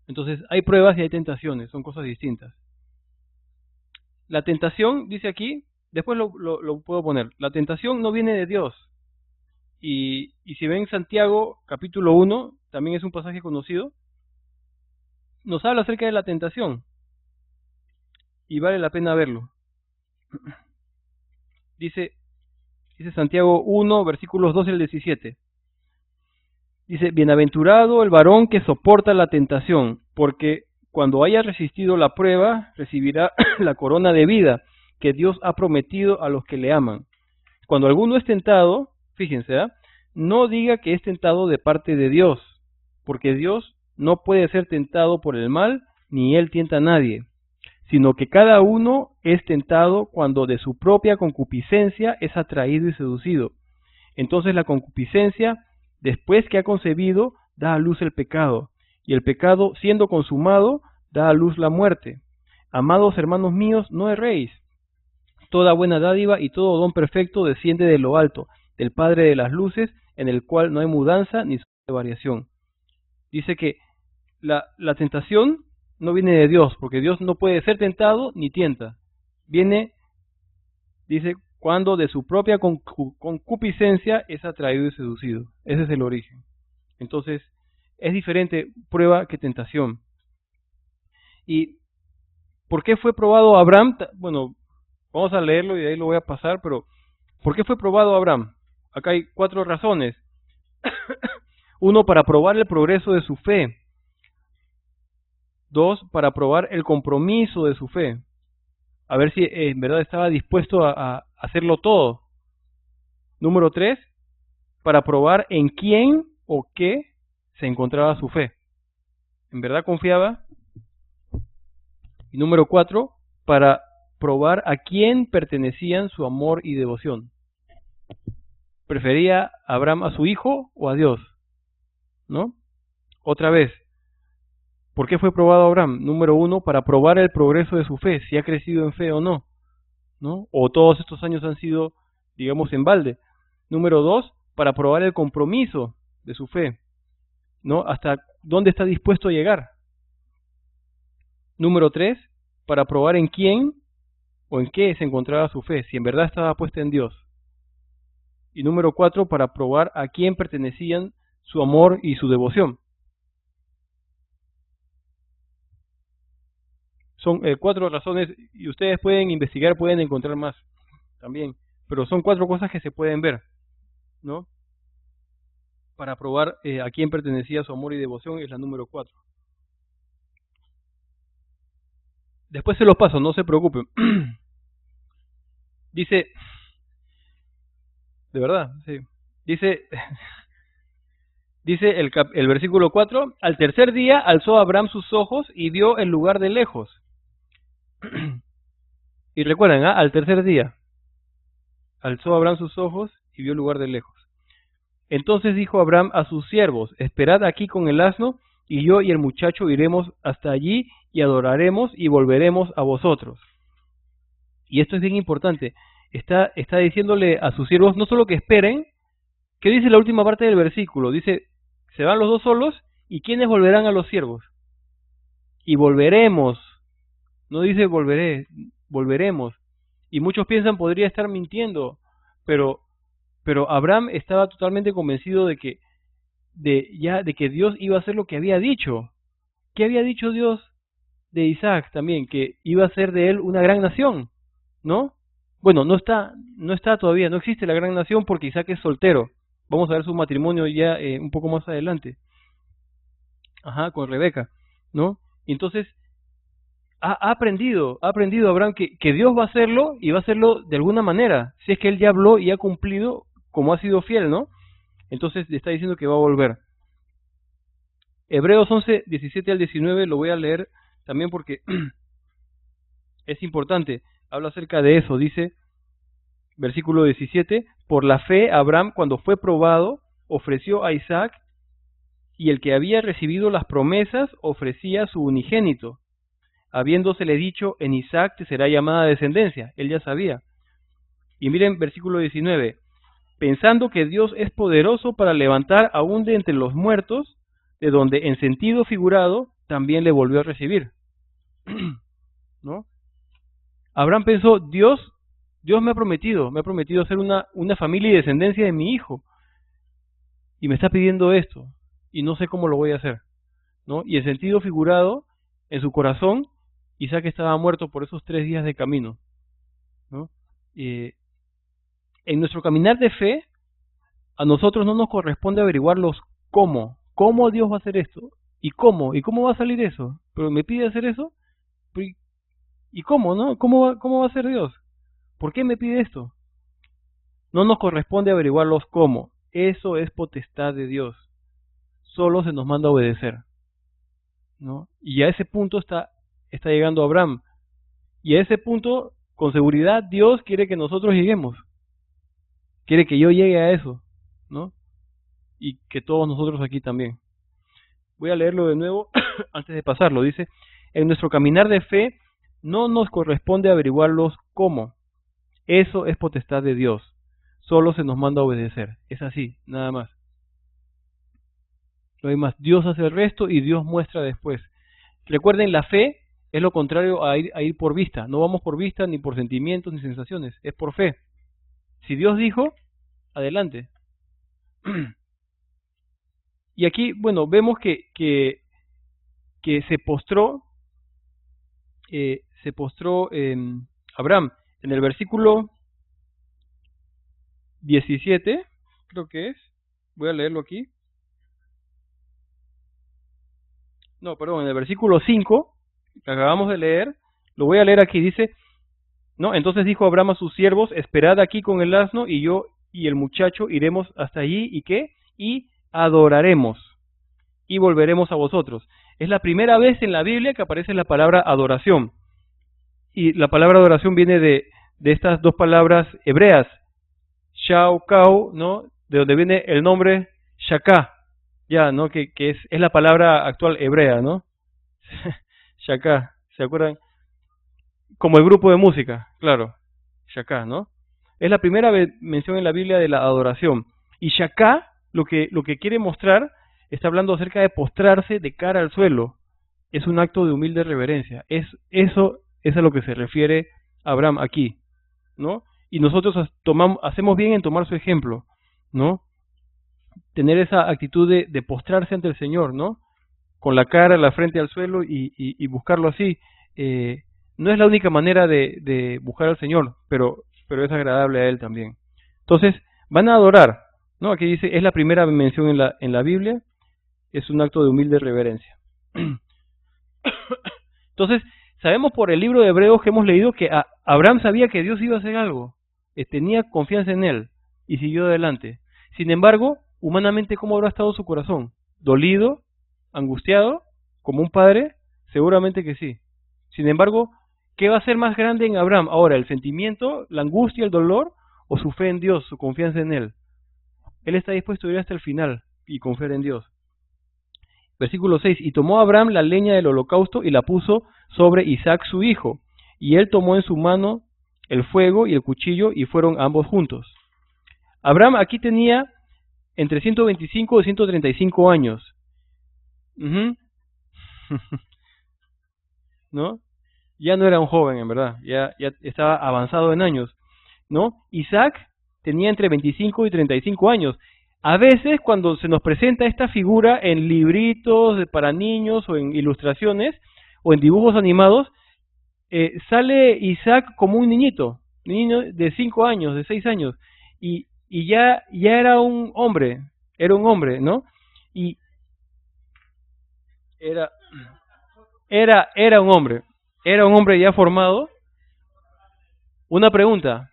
Entonces, hay pruebas y hay tentaciones, son cosas distintas. La tentación, dice aquí, después lo puedo poner, la tentación no viene de Dios. Y si ven Santiago, capítulo 1, también es un pasaje conocido, nos habla acerca de la tentación. Y vale la pena verlo. Dice Santiago 1, versículos 12 al 17. Dice, bienaventurado el varón que soporta la tentación, porque cuando haya resistido la prueba, recibirá la corona de vida que Dios ha prometido a los que le aman. Cuando alguno es tentado, fíjense, no diga que es tentado de parte de Dios, porque Dios no puede ser tentado por el mal, ni él tienta a nadie, sino que cada uno es tentado cuando de su propia concupiscencia es atraído y seducido. Entonces la concupiscencia, después que ha concebido, da a luz el pecado, y el pecado, siendo consumado, da a luz la muerte. Amados hermanos míos, no erréis. Toda buena dádiva y todo don perfecto desciende de lo alto, del Padre de las luces, en el cual no hay mudanza ni variación. Dice que la tentación no viene de Dios, porque Dios no puede ser tentado ni tienta. Viene, dice, cuando de su propia concupiscencia es atraído y seducido. Ese es el origen. Entonces, es diferente prueba que tentación. ¿Y por qué fue probado Abraham? Bueno, vamos a leerlo y de ahí lo voy a pasar, pero ¿por qué fue probado Abraham? Acá hay 4 razones. 1, para probar el progreso de su fe. 2, para probar el compromiso de su fe. A ver si en verdad estaba dispuesto a hacerlo todo. Número 3, para probar en quién o qué se encontraba su fe. ¿En verdad confiaba? Y número 4, para probar a quién pertenecían su amor y devoción. ¿Prefería Abraham a su hijo o a Dios? ¿No? Otra vez, ¿por qué fue probado Abraham? Número 1, para probar el progreso de su fe, si ha crecido en fe o no, ¿no? O todos estos años han sido, digamos, en balde. Número 2, para probar el compromiso de su fe, ¿no? Hasta dónde está dispuesto a llegar. Número 3, para probar en quién o en qué se encontraba su fe, si en verdad estaba puesta en Dios. Y número 4, para probar a quién pertenecían su amor y su devoción. Son 4 razones, y ustedes pueden investigar, pueden encontrar más también, pero son 4 cosas que se pueden ver, ¿no? Para probar a quién pertenecía su amor y devoción es la número 4. Después se los paso, no se preocupen. Dice, de verdad, sí. Dice el versículo 4, al tercer día alzó Abraham sus ojos y vio el lugar de lejos. Y recuerden, al tercer día alzó Abraham sus ojos y vio el lugar de lejos. Entonces dijo Abraham a sus siervos, esperad aquí con el asno, y yo y el muchacho iremos hasta allí y adoraremos y volveremos a vosotros. Y esto es bien importante. Está diciéndole a sus siervos no solo que esperen. ¿Qué dice la última parte del versículo? Dice, se van los dos solos ¿Y quiénes volverán a los siervos? Y volveremos. No dice volveré, volveremos. Y muchos piensan podría estar mintiendo, pero Abraham estaba totalmente convencido de que de que Dios iba a hacer lo que había dicho. ¿Qué había dicho Dios de Isaac también? Que iba a ser de él una gran nación, ¿no? Bueno, no está todavía, no existe la gran nación porque Isaac es soltero. Vamos a ver su matrimonio ya un poco más adelante. Ajá, con Rebeca, ¿no? Entonces, ha aprendido Abraham que Dios va a hacerlo y va a hacerlo de alguna manera. Si es que él ya habló y ha cumplido como ha sido fiel, ¿no? Entonces le está diciendo que va a volver. Hebreos 11, 17 al 19 lo voy a leer también porque es importante. Habla acerca de eso. Dice, versículo 17, por la fe Abraham cuando fue probado ofreció a Isaac y el que había recibido las promesas ofrecía su unigénito, habiéndosele dicho, en Isaac te será llamada descendencia. Él ya sabía. Y miren versículo 19, pensando que Dios es poderoso para levantar aún de entre los muertos, de donde en sentido figurado también le volvió a recibir. ¿No? Abraham pensó, Dios me ha prometido hacer una familia y descendencia de mi hijo, y me está pidiendo esto, y no sé cómo lo voy a hacer, ¿no? Y en sentido figurado, en su corazón, Isaac estaba muerto por esos 3 días de camino, ¿no? En nuestro caminar de fe, a nosotros no nos corresponde averiguar los cómo Dios va a hacer esto, y cómo va a salir eso, pero me pide hacer eso, ¿y cómo, no? ¿Cómo va a ser Dios? ¿Por qué me pide esto? No nos corresponde averiguar los cómo, eso es potestad de Dios, solo se nos manda a obedecer, ¿no? Y a ese punto está llegando Abraham, y a ese punto, con seguridad, Dios quiere que nosotros lleguemos, quiere que yo llegue a eso, ¿no? Y que todos nosotros aquí también. Voy a leerlo de nuevo antes de pasarlo. Dice, en nuestro caminar de fe no nos corresponde averiguar los cómo. Eso es potestad de Dios. Solo se nos manda a obedecer. Es así, nada más. No hay más. Dios hace el resto y Dios muestra después. Recuerden, la fe es lo contrario a ir por vista. No vamos por vista, ni por sentimientos, ni sensaciones. Es por fe. Si Dios dijo, adelante. Y aquí, bueno, vemos que se postró Abraham. En el versículo 17, creo que es, voy a leerlo aquí. No, perdón, en el versículo 5, que acabamos de leer, lo voy a leer aquí, dice, ¿no? Entonces dijo Abraham a sus siervos, esperad aquí con el asno, y yo y el muchacho iremos hasta allí, ¿y qué? Y adoraremos, y volveremos a vosotros. Es la primera vez en la Biblia que aparece la palabra adoración. Y la palabra adoración viene de estas dos palabras hebreas, shau, kau, ¿no? De donde viene el nombre shaka, ya, ¿no? Que es la palabra actual hebrea, ¿no? Shaka, ¿se acuerdan? Como el grupo de música, claro, shaka, ¿no? Es la primera mención en la Biblia de la adoración. Y shaka, lo que quiere mostrar, está hablando acerca de postrarse de cara al suelo. Es un acto de humilde reverencia. Eso es a lo que se refiere Abraham aquí, ¿no? Y nosotros hacemos bien en tomar su ejemplo, ¿no? Tener esa actitud de postrarse ante el Señor, ¿no? Con la cara, la frente al suelo y buscarlo así. No es la única manera de buscar al Señor, pero es agradable a Él también. Entonces, van a adorar, ¿no? Aquí dice, es la primera mención en la Biblia, es un acto de humilde reverencia. Entonces, sabemos por el libro de Hebreos que hemos leído que Abraham sabía que Dios iba a hacer algo, tenía confianza en Él y siguió adelante. Sin embargo, humanamente, ¿cómo habrá estado su corazón? ¿Dolido? ¿Angustiado? ¿Como un padre? Seguramente que sí. Sin embargo, ¿qué va a ser más grande en Abraham ahora? ¿El sentimiento, la angustia, el dolor o su fe en Dios, su confianza en Él? Él está dispuesto a ir hasta el final y confiar en Dios. Versículo 6, y tomó Abraham la leña del holocausto y la puso sobre Isaac su hijo, y él tomó en su mano el fuego y el cuchillo y fueron ambos juntos. Abraham aquí tenía entre 125 y 135 años, Ujú. ¿No? Ya no era un joven, en verdad, ya estaba avanzado en años, ¿no? Isaac tenía entre 25 y 35 años. A veces, cuando se nos presenta esta figura en libritos para niños o en ilustraciones o en dibujos animados, sale Isaac como un niño de 5 años, de 6 años, y ya era un hombre, ¿no? Y era, era un hombre ya formado. Una pregunta,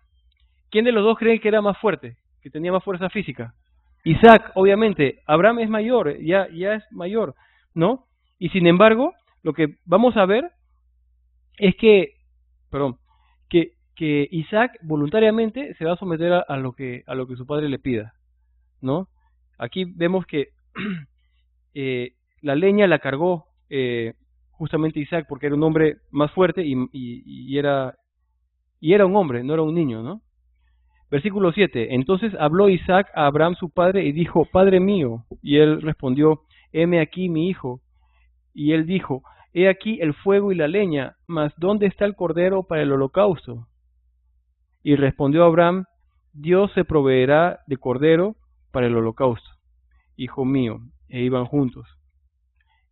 ¿quién de los dos creen que era más fuerte, que tenía más fuerza física? Isaac, obviamente. Abraham es mayor, ya es mayor, ¿no? Y sin embargo, lo que vamos a ver es que, perdón, que Isaac voluntariamente se va a someter a lo que su padre le pida, ¿no? Aquí vemos que la leña la cargó justamente Isaac porque era un hombre más fuerte y era un hombre, no era un niño, ¿no? Versículo 7. Entonces habló Isaac a Abraham su padre y dijo, Padre mío. Y él respondió, heme aquí mi hijo. Y él dijo, he aquí el fuego y la leña, mas ¿dónde está el cordero para el holocausto? Y respondió Abraham, Dios se proveerá de cordero para el holocausto, hijo mío. E iban juntos.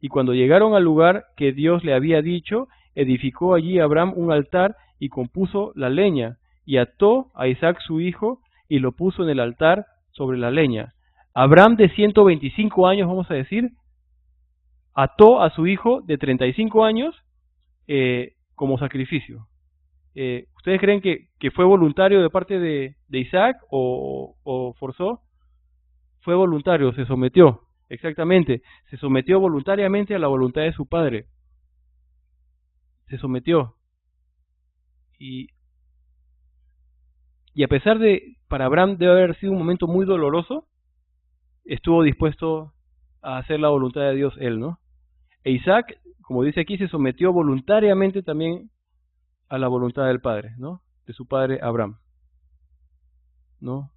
Y cuando llegaron al lugar que Dios le había dicho, edificó allí Abraham un altar y compuso la leña, y ató a Isaac su hijo y lo puso en el altar sobre la leña. Abraham de 125 años, vamos a decir, ató a su hijo de 35 años como sacrificio. ¿Ustedes creen que fue voluntario de parte de Isaac o forzó? Fue voluntario, se sometió, exactamente, se sometió voluntariamente a la voluntad de su padre, se sometió. Y, y a pesar de, para Abraham debe haber sido un momento muy doloroso, estuvo dispuesto a hacer la voluntad de Dios él, ¿no? E Isaac, como dice aquí, se sometió voluntariamente también a la voluntad del padre, ¿no? De su padre Abraham, ¿no?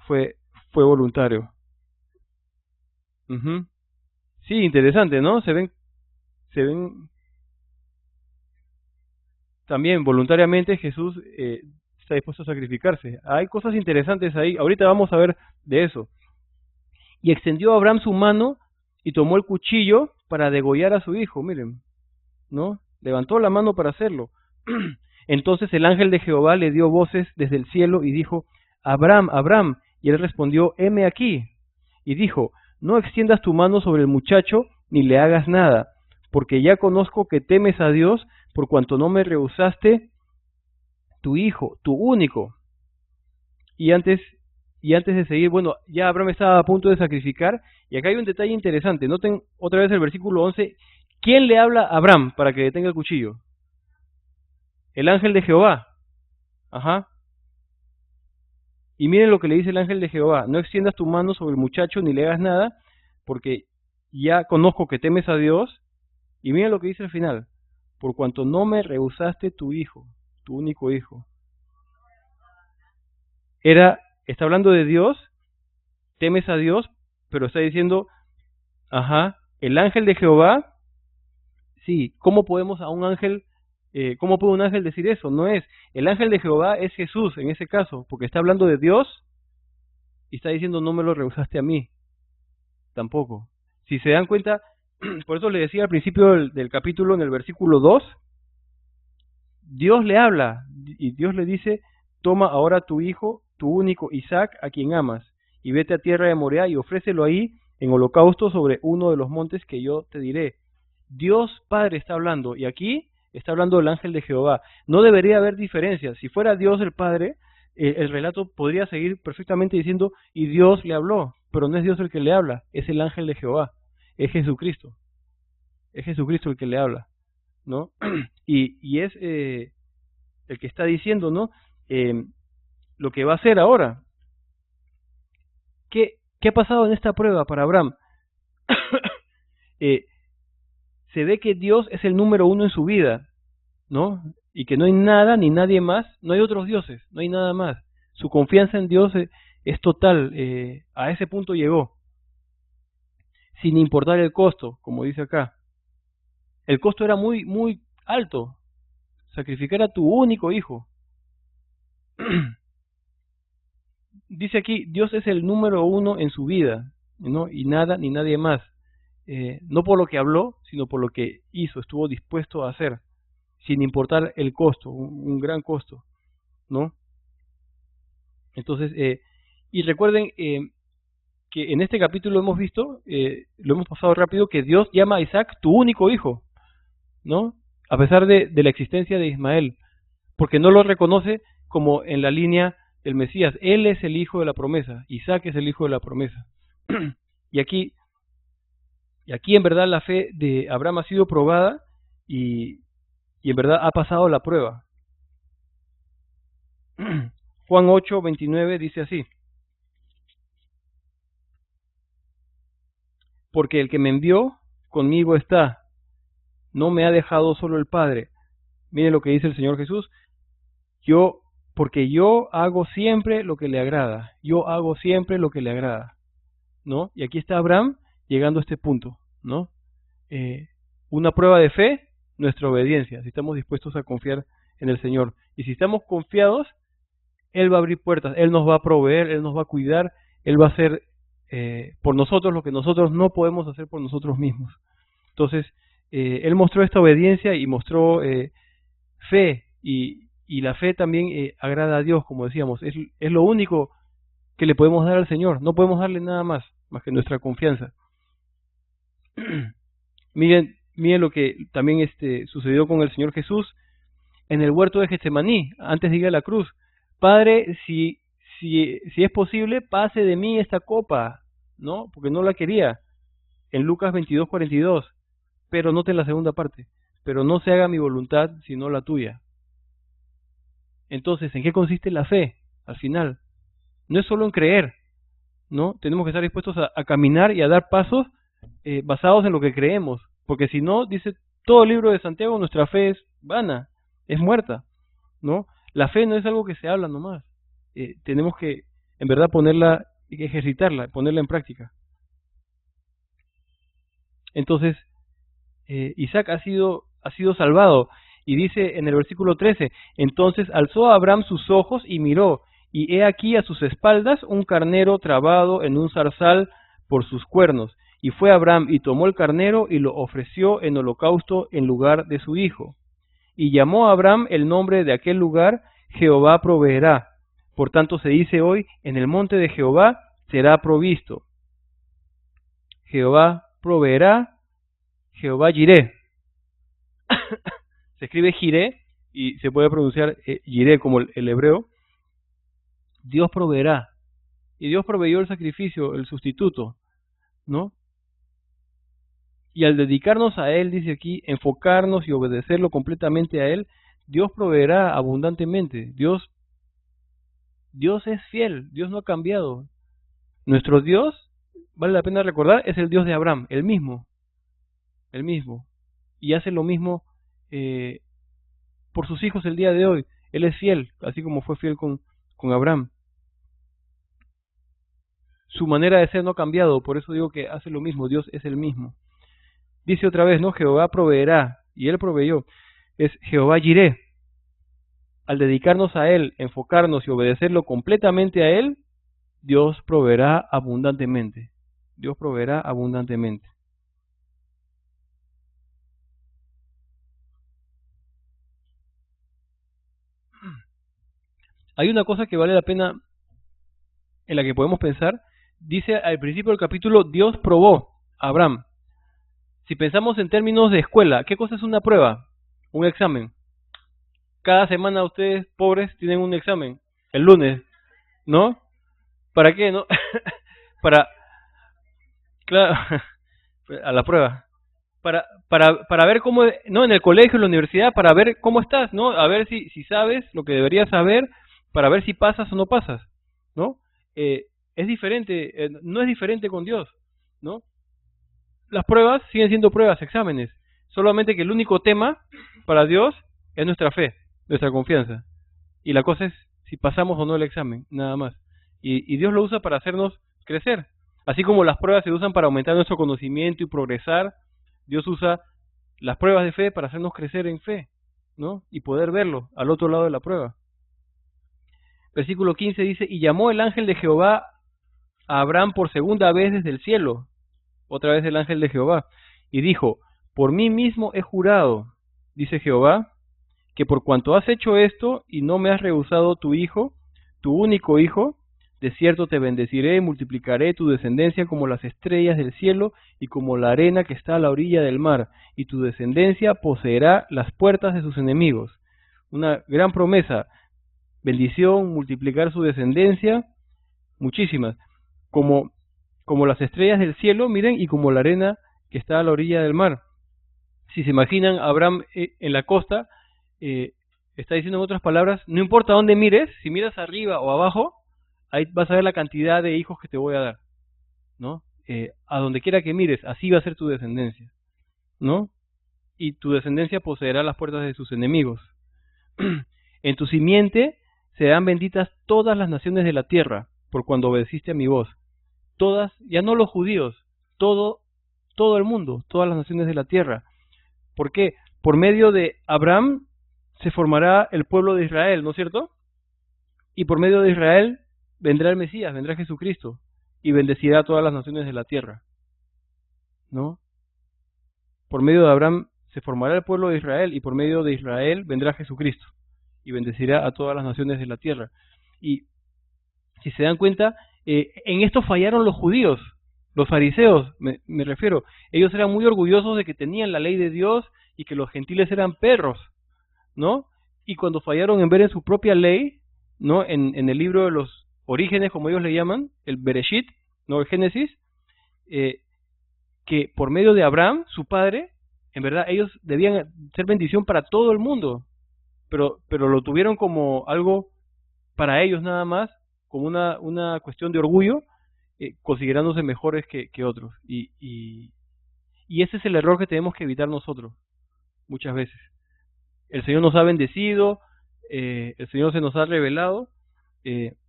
Fue, fue voluntario. Ujú. Sí, interesante, ¿no? Se ven también voluntariamente Jesús está dispuesto a sacrificarse. Hay cosas interesantes ahí. Ahorita vamos a ver de eso. Y extendió a Abraham su mano y tomó el cuchillo para degollar a su hijo. Miren, ¿no? Levantó la mano para hacerlo. Entonces el ángel de Jehová le dio voces desde el cielo y dijo, Abraham, Abraham. Y él respondió, heme aquí. Y dijo, no extiendas tu mano sobre el muchacho ni le hagas nada, porque ya conozco que temes a Dios por cuanto no me rehusaste tu hijo, tu único. Y antes, y antes de seguir, bueno, ya Abraham estaba a punto de sacrificar, y acá hay un detalle interesante. Noten otra vez el versículo 11. ¿Quién le habla a Abraham para que detenga el cuchillo? El ángel de Jehová. Ajá. Y miren lo que le dice el ángel de Jehová. No extiendas tu mano sobre el muchacho ni le hagas nada, porque ya conozco que temes a Dios. Y miren lo que dice al final. Por cuanto no me rehusaste tu hijo, tu único hijo. Está hablando de Dios, temes a Dios, pero está diciendo, ajá, el ángel de Jehová, sí, ¿cómo podemos a un ángel, cómo puede un ángel decir eso? No es, el ángel de Jehová es Jesús en ese caso, porque está hablando de Dios y está diciendo no me lo rehusaste a mí, tampoco. Si se dan cuenta, por eso le decía al principio del capítulo, en el versículo 2, Dios le habla y Dios le dice, toma ahora tu hijo, tu único Isaac, a quien amas, y vete a tierra de Moriah y ofrécelo ahí en holocausto sobre uno de los montes que yo te diré. Dios Padre está hablando, y aquí está hablando el ángel de Jehová. No debería haber diferencias. Si fuera Dios el Padre, el relato podría seguir perfectamente diciendo, y Dios le habló, pero no es Dios el que le habla, es el ángel de Jehová, es Jesucristo el que le habla, ¿no? Y es el que está diciendo, ¿no? Lo que va a hacer ahora. ¿Qué ha pasado en esta prueba para Abraham? Se ve que Dios es el número uno en su vida, ¿no? Y que no hay nada ni nadie más, no hay otros dioses, no hay nada más. Su confianza en Dios es total, a ese punto llegó. sin importar el costo, como dice acá. El costo era muy, muy alto. Sacrificar a tu único hijo. Dice aquí, Dios es el número uno en su vida, ¿no? Y nada ni nadie más. No por lo que habló, sino por lo que hizo, estuvo dispuesto a hacer, sin importar el costo, un gran costo, ¿no? Entonces, y recuerden que en este capítulo hemos visto, lo hemos pasado rápido, que Dios llama a Isaac tu único hijo, ¿no? A pesar de la existencia de Ismael, porque no lo reconoce como en la línea del Mesías. Él es el hijo de la promesa, Isaac es el hijo de la promesa. y aquí en verdad la fe de Abraham ha sido probada y en verdad ha pasado la prueba. Juan 8:29 dice así: porque el que me envió conmigo está, no me ha dejado solo el Padre. Miren lo que dice el Señor Jesús: porque yo hago siempre lo que le agrada, yo hago siempre lo que le agrada, ¿no? Y aquí está Abraham llegando a este punto, ¿no? Una prueba de fe, nuestra obediencia, si estamos dispuestos a confiar en el Señor. Y si estamos confiados, Él va a abrir puertas, Él nos va a proveer, Él nos va a cuidar, Él va a hacer por nosotros lo que nosotros no podemos hacer por nosotros mismos. Entonces, Él mostró esta obediencia y mostró fe, y la fe también agrada a Dios, como decíamos, es lo único que le podemos dar al Señor, no podemos darle nada más que nuestra confianza. miren lo que también sucedió con el Señor Jesús en el huerto de Getsemaní, antes de ir a la cruz. Padre, si es posible, pase de mí esta copa, ¿no? Porque no la quería, en Lucas 22:42, pero noten la segunda parte: pero no se haga mi voluntad, sino la tuya. Entonces, ¿en qué consiste la fe? Al final, no es solo en creer, ¿no? Tenemos que estar dispuestos a caminar y a dar pasos basados en lo que creemos, porque si no, dice todo el libro de Santiago, nuestra fe es vana, es muerta, ¿no? La fe no es algo que se habla nomás, tenemos que en verdad ponerla, ejercitarla, ponerla en práctica. Entonces, Isaac ha sido salvado, y dice en el versículo 13: entonces alzó a Abraham sus ojos y miró, y he aquí a sus espaldas un carnero trabado en un zarzal por sus cuernos. Y fue Abraham y tomó el carnero y lo ofreció en holocausto en lugar de su hijo. Y llamó a Abraham el nombre de aquel lugar: Jehová proveerá. Por tanto se dice hoy: en el monte de Jehová será provisto. Jehová proveerá, Jehová Jireh. Se escribe Jireh y se puede pronunciar Jireh como el hebreo. Dios proveerá. Y Dios proveyó el sacrificio, el sustituto, ¿no? Y al dedicarnos a Él, dice aquí, enfocarnos y obedecerlo completamente a Él, Dios proveerá abundantemente. Dios es fiel, Dios no ha cambiado. Nuestro Dios, vale la pena recordar, es el Dios de Abraham, el mismo. Y hace lo mismo por sus hijos el día de hoy. Él es fiel, así como fue fiel con Abraham. Su manera de ser no ha cambiado, por eso digo que hace lo mismo, Dios es el mismo. Dice otra vez, ¿no? Jehová proveerá, y Él proveyó. Es Jehová Jireh. Al dedicarnos a Él, enfocarnos y obedecerlo completamente a Él, Dios proveerá abundantemente. Dios proveerá abundantemente. Hay una cosa que vale la pena, en la que podemos pensar. Dice al principio del capítulo: Dios probó a Abraham. Si pensamos en términos de escuela, ¿qué cosa es una prueba? Un examen. Cada semana ustedes, pobres, tienen un examen. El lunes, ¿no? ¿Para qué, no? Claro, a la prueba. Para ver cómo, ¿no? En el colegio, en la universidad, para ver cómo estás, ¿no? A ver si sabes lo que deberías saber, para ver si pasas o no pasas, ¿no? Es diferente, no es diferente con Dios, ¿no? Las pruebas siguen siendo pruebas, exámenes, solamente que el único tema para Dios es nuestra fe, nuestra confianza. Y la cosa es si pasamos o no el examen, nada más. Y Dios lo usa para hacernos crecer, Así como las pruebas se usan para aumentar nuestro conocimiento y progresar, Dios usa las pruebas de fe para hacernos crecer en fe, ¿no? Y poder verlo al otro lado de la prueba. Versículo 15 dice, y llamó el ángel de Jehová a Abraham por segunda vez desde el cielo, otra vez el ángel de Jehová, y dijo, por mí mismo he jurado, dice Jehová, que por cuanto has hecho esto y no me has rehusado tu hijo, tu único hijo, de cierto te bendeciré y multiplicaré tu descendencia como las estrellas del cielo y como la arena que está a la orilla del mar, y tu descendencia poseerá las puertas de sus enemigos. Una gran promesa, bendición, multiplicar su descendencia, muchísimas, como las estrellas del cielo, miren, y como la arena que está a la orilla del mar. Si se imaginan, Abraham en la costa, está diciendo en otras palabras, no importa dónde mires, si miras arriba o abajo, ahí vas a ver la cantidad de hijos que te voy a dar, ¿no? A donde quiera que mires, así va a ser tu descendencia, ¿no? Y tu descendencia poseerá las puertas de sus enemigos. En tu simiente serán benditas todas las naciones de la tierra, por cuando obedeciste a mi voz. Todas, ya no los judíos, todo el mundo, todas las naciones de la tierra. ¿Por qué? Por medio de Abraham se formará el pueblo de Israel, ¿no es cierto? Y por medio de Israel vendrá el Mesías, vendrá Jesucristo, y bendecirá a todas las naciones de la tierra, ¿no? Por medio de Abraham se formará el pueblo de Israel, y por medio de Israel vendrá Jesucristo, y bendecirá a todas las naciones de la tierra. Y si se dan cuenta, en esto fallaron los judíos, los fariseos, me refiero. Ellos eran muy orgullosos de que tenían la ley de Dios y que los gentiles eran perros, ¿no? Y cuando fallaron en ver en su propia ley, ¿no? En el libro de los orígenes, como ellos le llaman, el Bereshit, ¿no? El Génesis, que por medio de Abraham, su padre, en verdad ellos debían ser bendición para todo el mundo, pero lo tuvieron como algo para ellos nada más, como una cuestión de orgullo, considerándose mejores que otros. Y ese es el error que tenemos que evitar nosotros, muchas veces. El Señor nos ha bendecido, el Señor se nos ha revelado,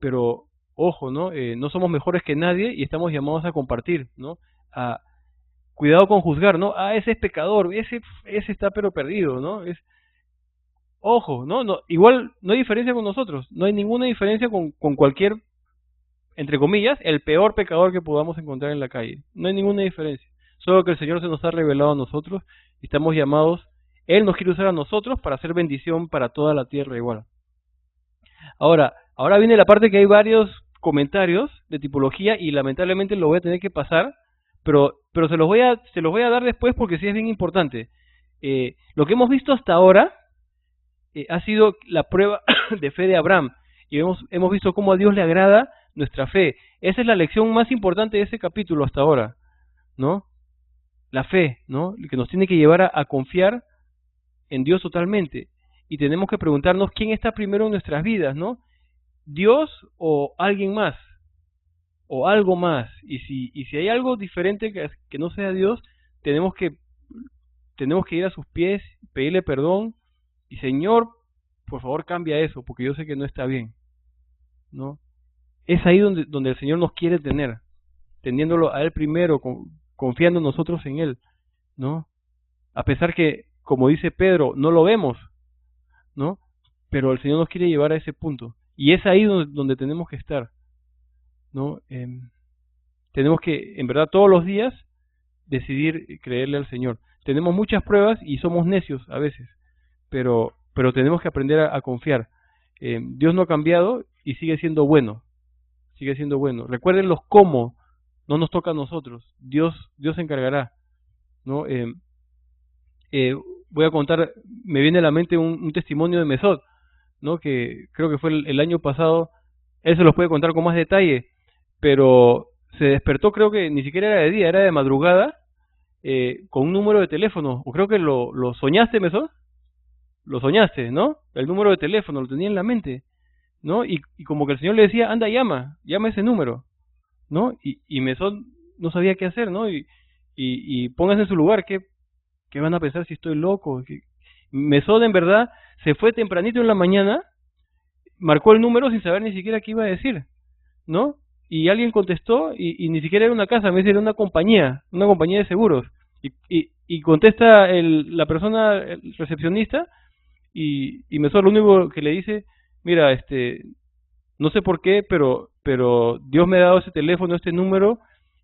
pero ojo, ¿no? No somos mejores que nadie y estamos llamados a compartir, ¿no? Cuidado con juzgar, ¿no? Ese es pecador, ese está pero perdido, ¿no? Ojo, ¿no? Igual no hay diferencia con nosotros, no hay ninguna diferencia con cualquier, entre comillas, el peor pecador que podamos encontrar en la calle. No hay ninguna diferencia. Solo que el Señor se nos ha revelado a nosotros y estamos llamados, Él nos quiere usar a nosotros para hacer bendición para toda la tierra igual. Ahora viene la parte que hay varios comentarios de tipología y lamentablemente lo voy a tener que pasar, pero se los voy a dar después porque sí es bien importante. Lo que hemos visto hasta ahora ha sido la prueba de fe de Abraham y hemos visto cómo a Dios le agrada nuestra fe. Esa es la lección más importante de ese capítulo hasta ahora, ¿no? La fe, ¿no? Que nos tiene que llevar a confiar en Dios totalmente. Y tenemos que preguntarnos quién está primero en nuestras vidas, ¿no? ¿Dios o alguien más? O algo más. Y si hay algo diferente que no sea Dios, tenemos que ir a sus pies, pedirle perdón. Y Señor, por favor cambia eso, porque yo sé que no está bien, ¿no? Es ahí donde el Señor nos quiere tener, teniéndolo a Él primero, confiando nosotros en Él, ¿no? A pesar que, como dice Pedro, no lo vemos, ¿no? Pero el Señor nos quiere llevar a ese punto. Y es ahí donde tenemos que estar, ¿no? Tenemos que, en verdad, todos los días, decidir creerle al Señor. Tenemos muchas pruebas y somos necios a veces, pero tenemos que aprender a confiar. Dios no ha cambiado y sigue siendo bueno. Sigue siendo bueno. Recuerden los cómo, no nos toca a nosotros. Dios se encargará, ¿no? Voy a contar, me viene a la mente un testimonio de Mesot, ¿no? Que creo que fue el año pasado. Él se los puede contar con más detalle, pero se despertó, creo que ni siquiera era de día, era de madrugada, con un número de teléfono. O creo que lo soñaste, Mesot. Lo soñaste, ¿no? El número de teléfono, lo tenía en la mente, ¿no? Y como que el Señor le decía, anda, llama ese número, ¿no? Y Mesot no sabía qué hacer, ¿no? Y póngase en su lugar, ¿qué van a pensar si estoy loco? Mesot en verdad se fue tempranito en la mañana, marcó el número sin saber ni siquiera qué iba a decir, ¿no? Y alguien contestó y ni siquiera era una casa, me dice era una compañía de seguros. Y contesta la persona, el recepcionista, y Mesor lo único que le dice, mira, no sé por qué, pero Dios me ha dado ese teléfono, este número,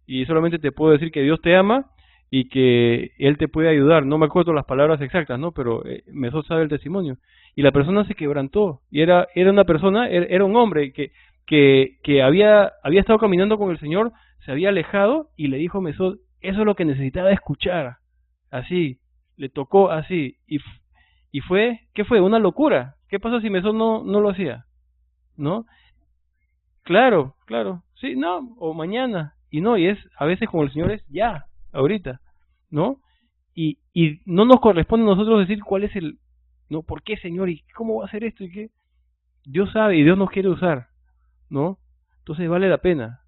y solamente te puedo decir que Dios te ama y que Él te puede ayudar. No me acuerdo las palabras exactas, ¿no? Pero Mesor sabe el testimonio. Y la persona se quebrantó. Y era una persona, era un hombre que había estado caminando con el Señor, se había alejado y le dijo a Mesor, eso es lo que necesitaba escuchar. Así, le tocó así. Y fue, ¿qué fue? Una locura. ¿Qué pasa si Mesor no lo hacía? ¿No? Claro, claro. Sí, no, o mañana. Y no, y es, a veces como el Señor es ya, ahorita, ¿no? Y no nos corresponde a nosotros decir cuál es no, ¿por qué, Señor? ¿Y cómo va a hacer esto? ¿Y qué? Dios sabe y Dios nos quiere usar, ¿no? Entonces vale la pena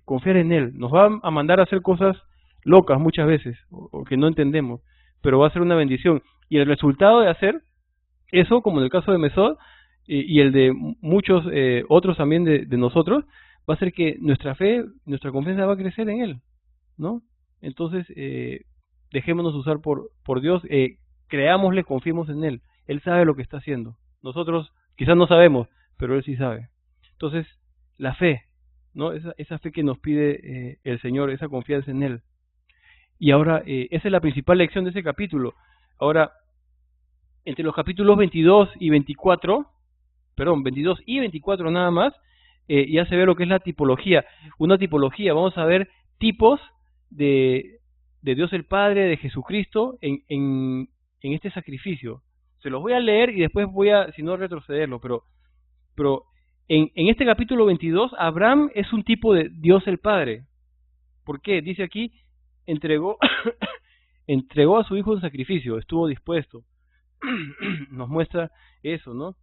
confiar en Él. Nos va a mandar a hacer cosas locas muchas veces, o que no entendemos, pero va a ser una bendición. Y el resultado de hacer eso, como en el caso de Mesod, y el de muchos otros también de nosotros, va a ser que nuestra fe, nuestra confianza va a crecer en Él, ¿no? Entonces, dejémonos usar por Dios, creámosle, confiemos en Él. Él sabe lo que está haciendo. Nosotros quizás no sabemos, pero Él sí sabe. Entonces, la fe, ¿no? Esa fe que nos pide el Señor, esa confianza en Él. Y ahora, esa es la principal lección de ese capítulo. Ahora, entre los capítulos 22 y 24, perdón, 22 y 24 nada más, ya se ve lo que es la tipología. Una tipología, vamos a ver tipos de Dios el Padre, de Jesucristo en este sacrificio. Se los voy a leer y después voy a, si no, retrocederlo, pero en este capítulo 22, Abraham es un tipo de Dios el Padre. ¿Por qué? Dice aquí, entregó a su hijo en sacrificio, estuvo dispuesto. Nos muestra eso, ¿no?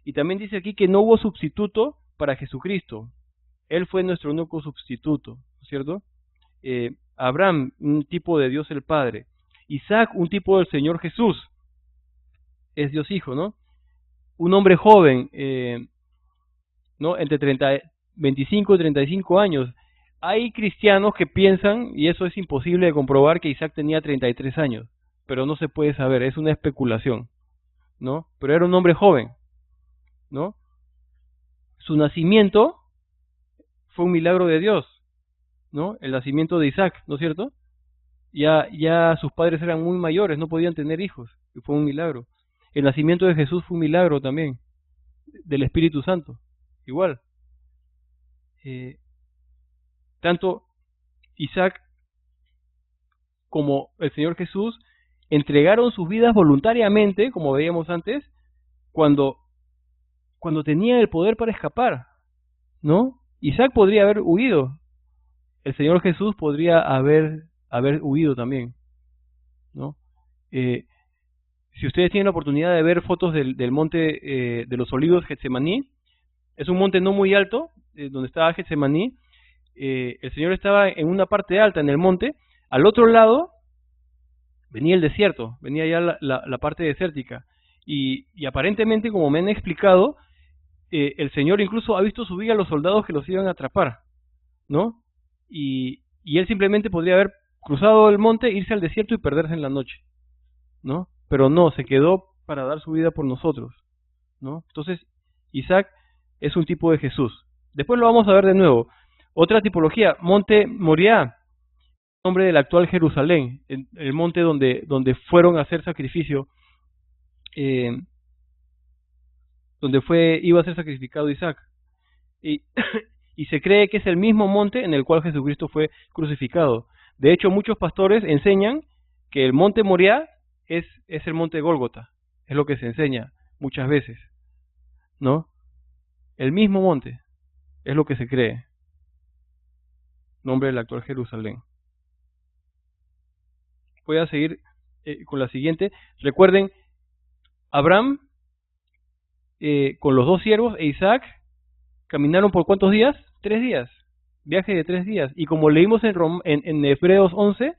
Y también dice aquí que no hubo sustituto para Jesucristo. Él fue nuestro único sustituto, ¿cierto? Abraham, un tipo de Dios el Padre. Isaac, un tipo del Señor Jesús. Es Dios Hijo, ¿no? Un hombre joven, ¿no? Entre 25 y 35 años. Hay cristianos que piensan, y eso es imposible de comprobar, que Isaac tenía 33 años. Pero no se puede saber, es una especulación, ¿no? Pero era un hombre joven, ¿no? Su nacimiento fue un milagro de Dios, ¿no? El nacimiento de Isaac, ¿no es cierto? Ya sus padres eran muy mayores, no podían tener hijos, y fue un milagro. El nacimiento de Jesús fue un milagro también, del Espíritu Santo, igual. Tanto Isaac como el Señor Jesús entregaron sus vidas voluntariamente, como veíamos antes, cuando tenían el poder para escapar, ¿no? Isaac podría haber huido, el Señor Jesús podría haber huido también, ¿no? Si ustedes tienen la oportunidad de ver fotos del monte de los Olivos, Getsemaní, es un monte no muy alto, donde estaba Getsemaní. El Señor estaba en una parte alta en el monte, al otro lado venía el desierto, venía ya la parte desértica, y aparentemente, como me han explicado, el Señor incluso ha visto subir a los soldados que los iban a atrapar, ¿no? Y él simplemente podría haber cruzado el monte, irse al desierto y perderse en la noche, ¿no? Pero no, se quedó para dar su vida por nosotros, ¿no? Entonces, Isaac es un tipo de Jesús. Después lo vamos a ver de nuevo. Otra tipología, Monte Moriah, nombre del actual Jerusalén, el monte donde fueron a hacer sacrificio, donde iba a ser sacrificado Isaac. Y se cree que es el mismo monte en el cual Jesucristo fue crucificado. De hecho, muchos pastores enseñan que el monte Moriah es el monte Gólgota. Es lo que se enseña muchas veces, ¿no? El mismo monte es lo que se cree. Nombre del actual Jerusalén. Voy a seguir con la siguiente. Recuerden, Abraham con los dos siervos e Isaac caminaron por ¿cuántos días? 3 días. Viaje de 3 días. Y como leímos en Hebreos 11,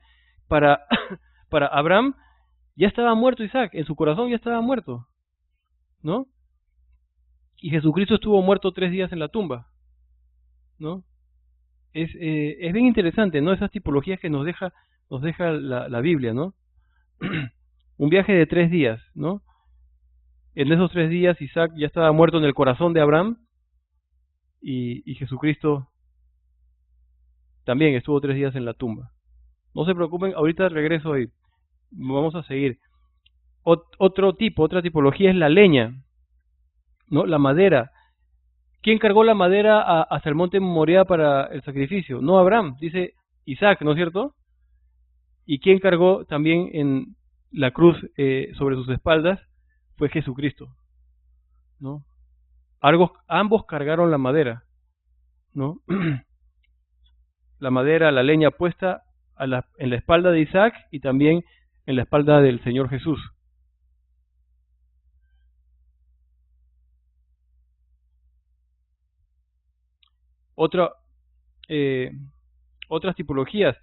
para Abraham ya estaba muerto Isaac, en su corazón ya estaba muerto, ¿no? Y Jesucristo estuvo muerto 3 días en la tumba. ¿no? Es bien interesante, ¿no? Esas tipologías que nos deja la Biblia, ¿no? Un viaje de 3 días, ¿no? En esos 3 días Isaac ya estaba muerto en el corazón de Abraham y Jesucristo también estuvo 3 días en la tumba. No se preocupen, ahorita regreso ahí. Vamos a seguir. Otra tipología es la leña, ¿no? La madera. ¿Quién cargó la madera hasta el monte Moriah para el sacrificio? No Abraham, dice Isaac, ¿no es cierto? ¿Y quién cargó también en la cruz sobre sus espaldas? Fue Jesucristo, ¿no? Ambos cargaron la madera, ¿no? La madera, la leña puesta en la espalda de Isaac y también en la espalda del Señor Jesús. Otras tipologías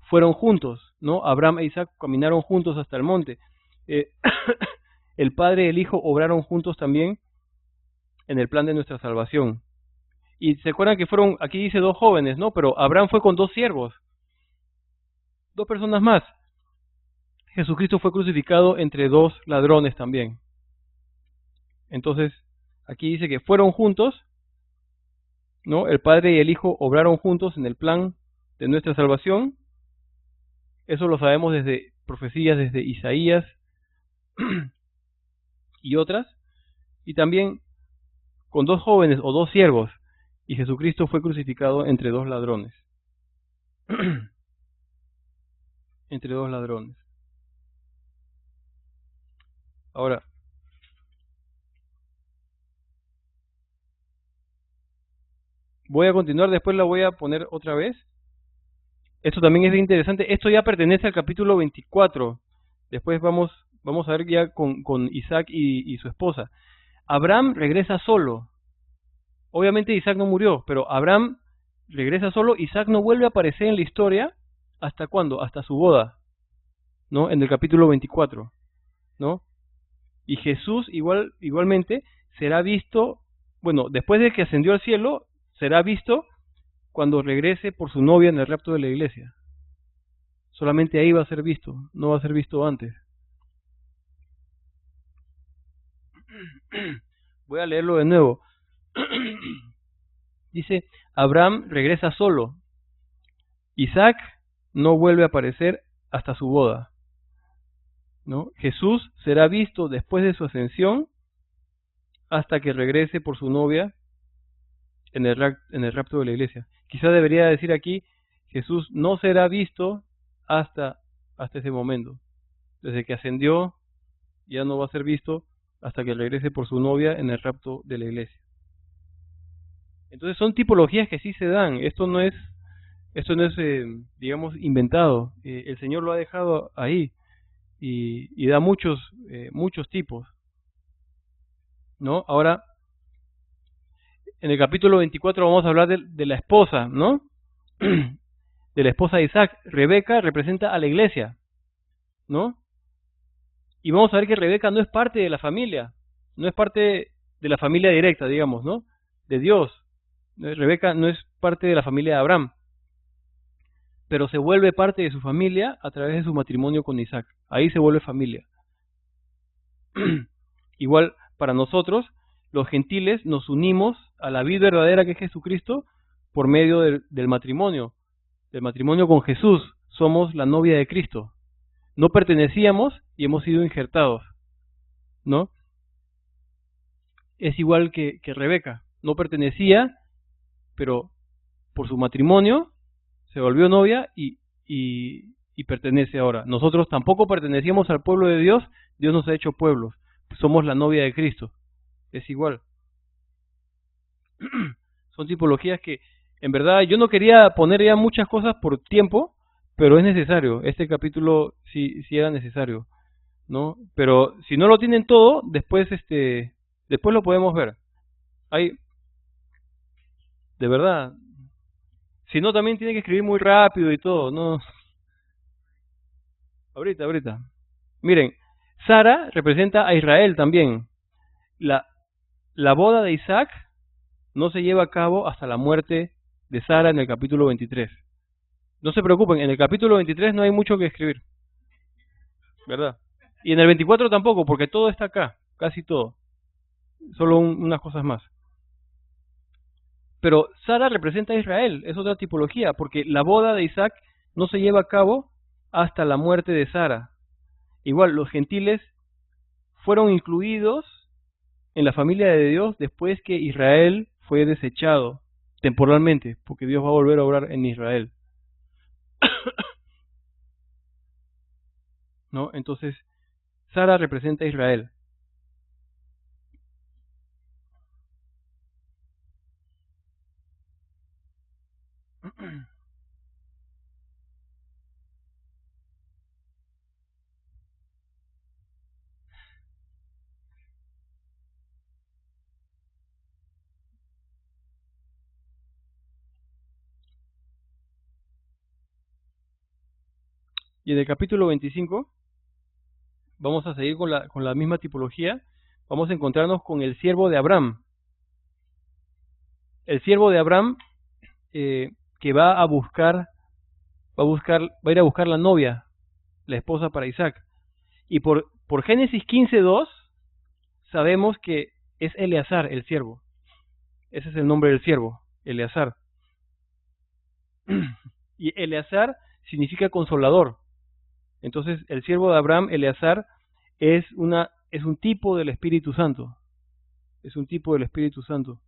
fueron juntos, ¿no? Abraham e Isaac caminaron juntos hasta el monte. El Padre y el Hijo obraron juntos también en el plan de nuestra salvación. Y se acuerdan que fueron, aquí dice 2 jóvenes, ¿no? Pero Abraham fue con 2 siervos, 2 personas más. Jesucristo fue crucificado entre 2 ladrones también. Entonces, aquí dice que fueron juntos, ¿no? El Padre y el Hijo obraron juntos en el plan de nuestra salvación. Eso lo sabemos desde profecías, desde Isaías y otras. Y también con 2 jóvenes o 2 siervos. Y Jesucristo fue crucificado entre 2 ladrones. Entre 2 ladrones. Ahora, voy a continuar, después la voy a poner otra vez. Esto también es bien interesante. Esto ya pertenece al capítulo 24. Después vamos a ver ya con Isaac y su esposa. Abraham regresa solo. Obviamente Isaac no murió, pero Abraham regresa solo. Isaac no vuelve a aparecer en la historia. ¿Hasta cuándo? Hasta su boda, ¿no? En el capítulo 24, ¿no? Y Jesús igualmente será visto, bueno, después de que ascendió al cielo, será visto cuando regrese por su novia en el rapto de la iglesia. Solamente ahí va a ser visto, no va a ser visto antes. Voy a leerlo de nuevo. Dice, Abraham regresa solo. Isaac no vuelve a aparecer hasta su boda, ¿no? Jesús será visto después de su ascensión hasta que regrese por su novia en el rapto de la iglesia. Quizá debería decir aquí, Jesús no será visto hasta ese momento. Desde que ascendió, ya no va a ser visto hasta que regrese por su novia en el rapto de la iglesia. Entonces son tipologías que sí se dan. Esto no es digamos, inventado. El Señor lo ha dejado ahí y da muchos tipos, ¿no? Ahora, en el capítulo 24 vamos a hablar de la esposa, ¿no? De la esposa de Isaac. Rebeca representa a la iglesia, ¿no? Y vamos a ver que Rebeca no es parte de la familia, no es parte de la familia directa, digamos, ¿no? De Dios. Rebeca no es parte de la familia de Abraham, pero se vuelve parte de su familia a través de su matrimonio con Isaac. Ahí se vuelve familia. Igual, para nosotros, los gentiles nos unimos a la vida verdadera que es Jesucristo por medio del matrimonio con Jesús. Somos la novia de Cristo. No pertenecíamos y hemos sido injertados, ¿no? Es igual que Rebeca. No pertenecía, pero por su matrimonio se volvió novia y pertenece ahora. Nosotros tampoco pertenecíamos al pueblo de Dios. Dios nos ha hecho pueblos. Somos la novia de Cristo. Es igual. Son tipologías que, en verdad, yo no quería poner ya muchas cosas por tiempo, pero es necesario. Este capítulo sí era necesario, ¿no? Pero si no lo tienen todo, después lo podemos ver. Hay, de verdad, si no también tiene que escribir muy rápido y todo, ¿no? Ahorita. Miren, Sara representa a Israel también. La boda de Isaac no se lleva a cabo hasta la muerte de Sara en el capítulo 23. No se preocupen, en el capítulo 23 no hay mucho que escribir, ¿verdad? Y en el 24 tampoco, porque todo está acá, casi todo. Solo unas cosas más. Pero Sara representa a Israel, es otra tipología, porque la boda de Isaac no se lleva a cabo hasta la muerte de Sara. Igual, los gentiles fueron incluidos en la familia de Dios después que Israel fue desechado temporalmente, porque Dios va a volver a obrar en Israel. ¿No? Entonces, Sara representa a Israel. Y en el capítulo 25 vamos a seguir con la misma tipología. Vamos a encontrarnos con el siervo de Abraham. El siervo de Abraham que va a ir a buscar la novia, la esposa para Isaac. Y por Génesis 15:2 sabemos que es Eleazar el siervo. Ese es el nombre del siervo, Eleazar. Y Eleazar significa consolador. Entonces, el siervo de Abraham, Eleazar, es un tipo del Espíritu Santo. Es un tipo del Espíritu Santo.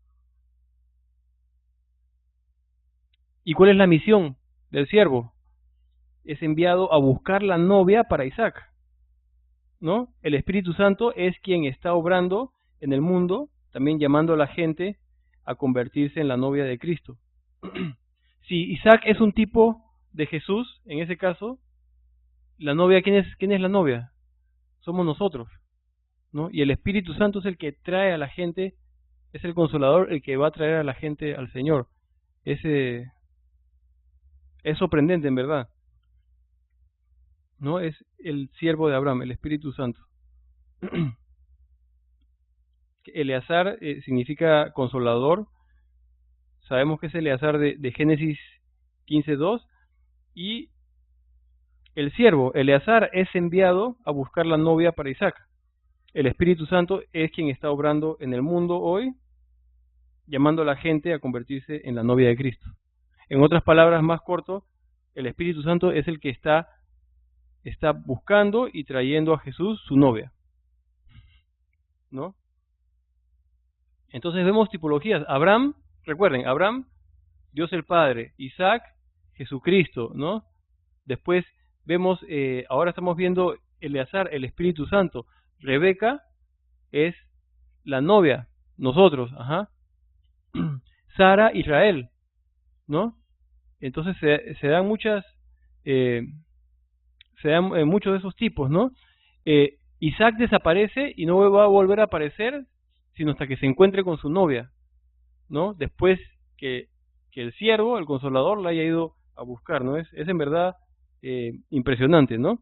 ¿Y cuál es la misión del siervo? Es enviado a buscar la novia para Isaac, ¿no? El Espíritu Santo es quien está obrando en el mundo, también llamando a la gente a convertirse en la novia de Cristo. Si Isaac es un tipo de Jesús, en ese caso, la novia, ¿quién es la novia? Somos nosotros, ¿no? Y el Espíritu Santo es el que trae a la gente, es el consolador, el que va a traer a la gente al Señor. Es sorprendente, en verdad, ¿no? Es el siervo de Abraham, el Espíritu Santo. Eleazar significa consolador. Sabemos que es Eleazar de Génesis 15:2. Y el siervo, Eleazar, es enviado a buscar la novia para Isaac. El Espíritu Santo es quien está obrando en el mundo hoy, llamando a la gente a convertirse en la novia de Cristo. En otras palabras, más corto, el Espíritu Santo es el que está buscando y trayendo a Jesús, su novia, ¿no? Entonces vemos tipologías. Abraham, recuerden, Abraham, Dios el Padre; Isaac, Jesucristo, ¿no? Después vemos, ahora estamos viendo Eleazar, el Espíritu Santo. Rebeca es la novia, nosotros, ajá. Sara, Israel, ¿no? Entonces se dan muchos de esos tipos, ¿no? Isaac desaparece y no va a volver a aparecer sino hasta que se encuentre con su novia, ¿no? Después que el siervo, el consolador, la haya ido a buscar, ¿no? Es en verdad impresionante, ¿no?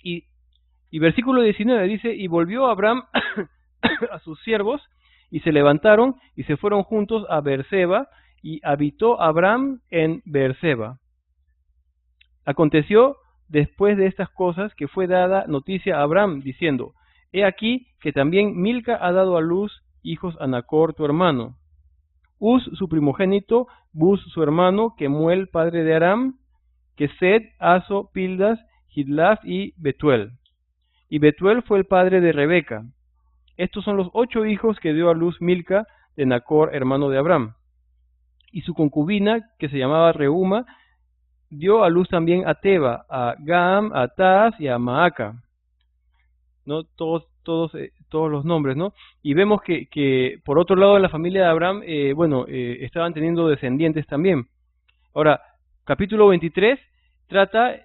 Y versículo 19 dice: y volvió Abraham a sus siervos, y se levantaron y se fueron juntos a Beerseba, y habitó Abraham en Beerseba. Aconteció después de estas cosas que fue dada noticia a Abraham, diciendo: he aquí que también Milca ha dado a luz hijos a Nacor tu hermano, Uz su primogénito, Buz su hermano, Kemuel padre de Aram, Kesed, Aso, Pildas, Gidlaf y Betuel. Y Betuel fue el padre de Rebeca. Estos son los 8 hijos que dio a luz Milca de Nacor, hermano de Abraham. Y su concubina, que se llamaba Reuma, dio a luz también a Teba, a Gam, a Taas y a Maaca, ¿no? Todos los nombres, ¿no? Y vemos que por otro lado en la familia de Abraham, estaban teniendo descendientes también. Ahora, capítulo 23 trata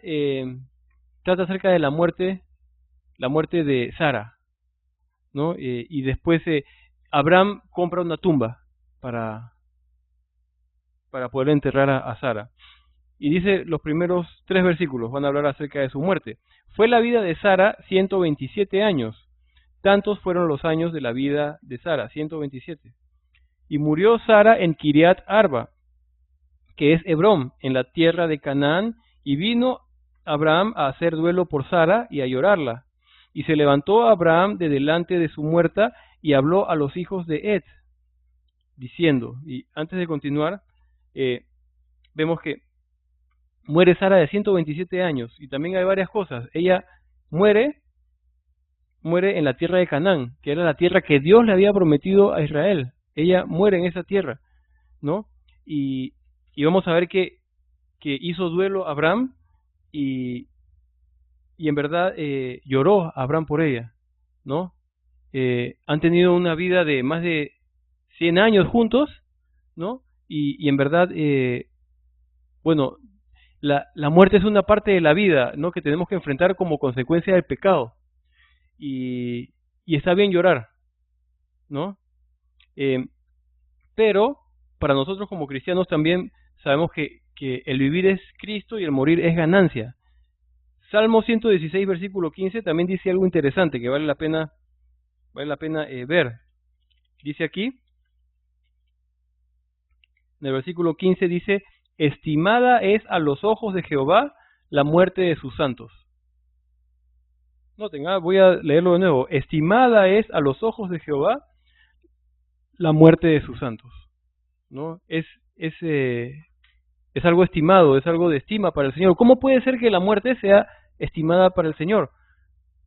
acerca de la muerte de Sara, ¿no? Y después Abraham compra una tumba para poder enterrar a Sara. Y dice, los primeros 3 versículos van a hablar acerca de su muerte. Fue la vida de Sara 127 años. Tantos fueron los años de la vida de Sara, 127. Y murió Sara en Kiriat Arba, que es Hebrón, en la tierra de Canaán, y vino Abraham a hacer duelo por Sara y a llorarla. Y se levantó Abraham de delante de su muerta y habló a los hijos de Ed, diciendo, y antes de continuar, vemos que muere Sara de 127 años, y también hay varias cosas. Ella muere en la tierra de Canaán, que era la tierra que Dios le había prometido a Israel. Ella muere en esa tierra, ¿no? Y vamos a ver que hizo duelo a Abraham, y en verdad lloró a Abraham por ella, ¿no? Han tenido una vida de más de 100 años juntos, ¿no? Y en verdad, bueno, la muerte es una parte de la vida, ¿no? Que tenemos que enfrentar como consecuencia del pecado. Y está bien llorar, ¿no? Pero para nosotros como cristianos también sabemos que el vivir es Cristo y el morir es ganancia. Salmo 116, versículo 15, también dice algo interesante que vale la pena ver. Dice aquí, en el versículo 15 dice, estimada es a los ojos de Jehová la muerte de sus santos. Noten, voy a leerlo de nuevo. Estimada es a los ojos de Jehová la muerte de sus santos, ¿no? Es algo estimado, es algo de estima para el Señor. ¿Cómo puede ser que la muerte sea estimada para el Señor?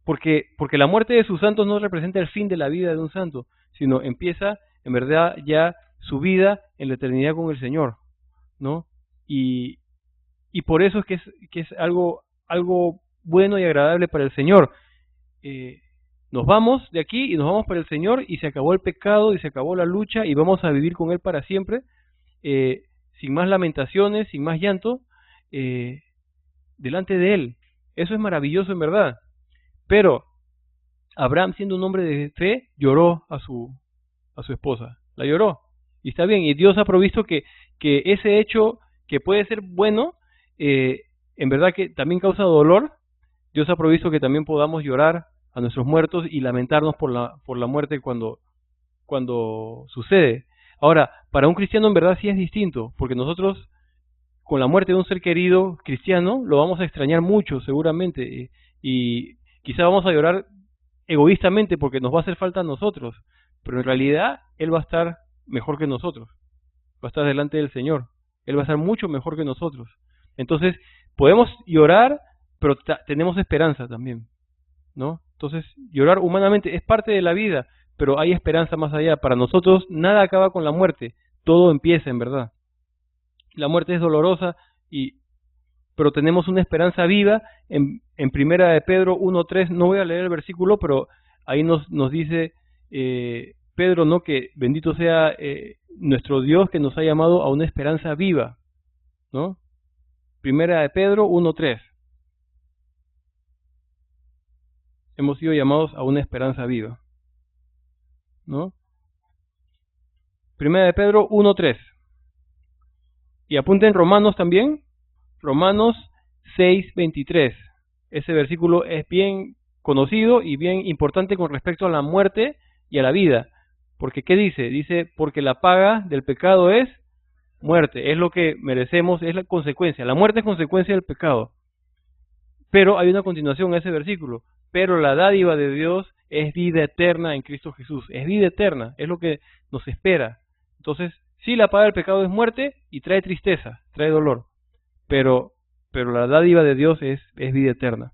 Porque la muerte de sus santos no representa el fin de la vida de un santo, sino empieza en verdad ya su vida en la eternidad con el Señor, ¿no? Y por eso es que es algo bueno y agradable para el Señor. Nos vamos de aquí y nos vamos para el Señor, y se acabó el pecado y se acabó la lucha, y vamos a vivir con Él para siempre, sin más lamentaciones, sin más llanto, delante de Él. Eso es maravilloso en verdad. Pero Abraham, siendo un hombre de fe, lloró a su esposa, la lloró, y está bien, y Dios ha provisto que ese hecho, que puede ser bueno, en verdad que también causa dolor. Dios ha provisto que también podamos llorar a nuestros muertos y lamentarnos por la muerte cuando sucede. Ahora, para un cristiano en verdad sí es distinto, porque nosotros con la muerte de un ser querido cristiano lo vamos a extrañar mucho seguramente, y quizá vamos a llorar egoístamente porque nos va a hacer falta a nosotros, pero en realidad Él va a estar mejor que nosotros, va a estar delante del Señor, Él va a estar mucho mejor que nosotros. Entonces podemos llorar, pero tenemos esperanza también, ¿no? Entonces llorar humanamente es parte de la vida, pero hay esperanza más allá. Para nosotros nada acaba con la muerte, todo empieza en verdad. La muerte es dolorosa, pero tenemos una esperanza viva. En Primera de Pedro 1:3, no voy a leer el versículo, pero ahí nos dice Pedro, ¿no? Que bendito sea nuestro Dios, que nos ha llamado a una esperanza viva, ¿no? Primera de Pedro 1:3. Hemos sido llamados a una esperanza viva, ¿no? Primera de Pedro 1:3. Y apunten Romanos también, Romanos 6:23. Ese versículo es bien conocido y bien importante con respecto a la muerte y a la vida. Porque ¿qué dice? Dice, porque la paga del pecado es muerte, es lo que merecemos, es la consecuencia. La muerte es consecuencia del pecado. Pero hay una continuación a ese versículo. Pero la dádiva de Dios es vida eterna en Cristo Jesús. Es vida eterna, es lo que nos espera. Entonces, sí, la paga del pecado es muerte y trae tristeza, trae dolor. Pero la dádiva de Dios es vida eterna.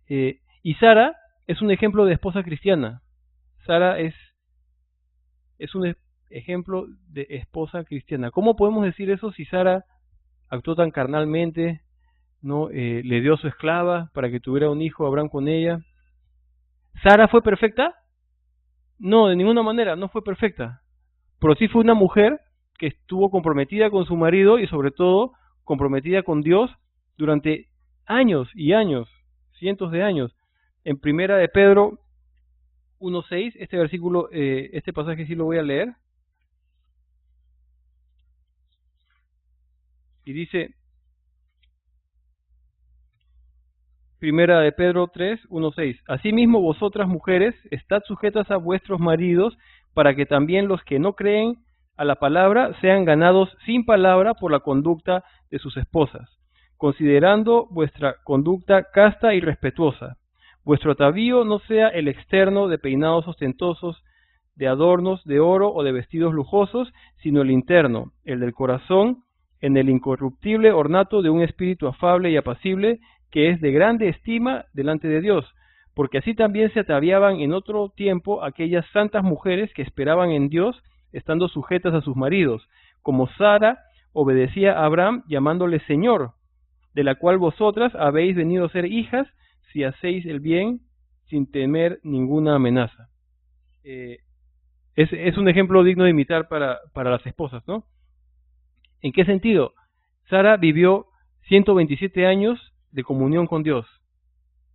Y Sara es un ejemplo de esposa cristiana. Sara es un ejemplo de esposa cristiana. ¿Cómo podemos decir eso si Sara actuó tan carnalmente, ¿no? Le dio a su esclava para que tuviera un hijo, Abraham, con ella? ¿Sara fue perfecta? No, de ninguna manera, no fue perfecta. Pero sí fue una mujer que estuvo comprometida con su marido y sobre todo comprometida con Dios durante años y años, cientos de años. En Primera de Pedro 1:6, este versículo, este pasaje sí lo voy a leer. Y dice, Primera de Pedro 3:1-6, asimismo vosotras mujeres, estad sujetas a vuestros maridos, para que también los que no creen a la palabra sean ganados sin palabra por la conducta de sus esposas, considerando vuestra conducta casta y respetuosa. Vuestro atavío no sea el externo de peinados ostentosos, de adornos de oro o de vestidos lujosos, sino el interno, el del corazón, en el incorruptible ornato de un espíritu afable y apacible, que es de grande estima delante de Dios, porque así también se ataviaban en otro tiempo aquellas santas mujeres que esperaban en Dios, estando sujetas a sus maridos, como Sara obedecía a Abraham, llamándole Señor, de la cual vosotras habéis venido a ser hijas, si hacéis el bien sin temer ninguna amenaza. Es un ejemplo digno de imitar para las esposas, ¿no? ¿En qué sentido? Sara vivió 127 años de comunión con Dios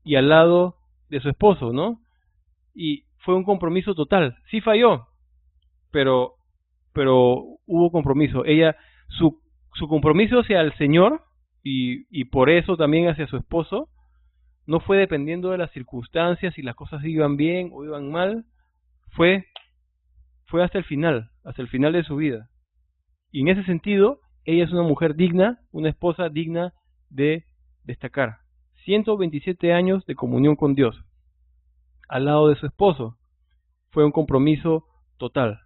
y al lado de su esposo, ¿no? Y fue un compromiso total. Sí falló, pero hubo compromiso. Su compromiso hacia el Señor y por eso también hacia su esposo no fue dependiendo de las circunstancias, si las cosas iban bien o iban mal, fue hasta el final de su vida. Y en ese sentido, ella es una mujer digna, una esposa digna de destacar. 127 años de comunión con Dios, al lado de su esposo. Fue un compromiso total.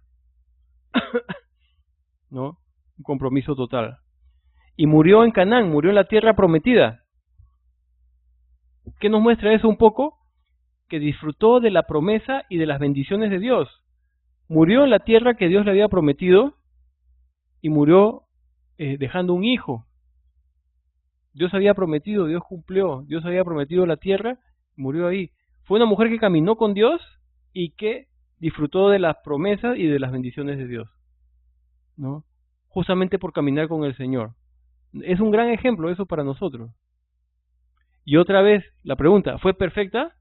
¿No? Un compromiso total. Y murió en Canaán, murió en la tierra prometida. ¿Qué nos muestra eso un poco? Que disfrutó de la promesa y de las bendiciones de Dios. Murió en la tierra que Dios le había prometido y murió dejando un hijo. Dios había prometido, Dios cumplió, Dios había prometido la tierra, murió ahí. Fue una mujer que caminó con Dios y que disfrutó de las promesas y de las bendiciones de Dios, ¿no? Justamente por caminar con el Señor. Es un gran ejemplo eso para nosotros. Y otra vez, la pregunta, ¿fue perfecta?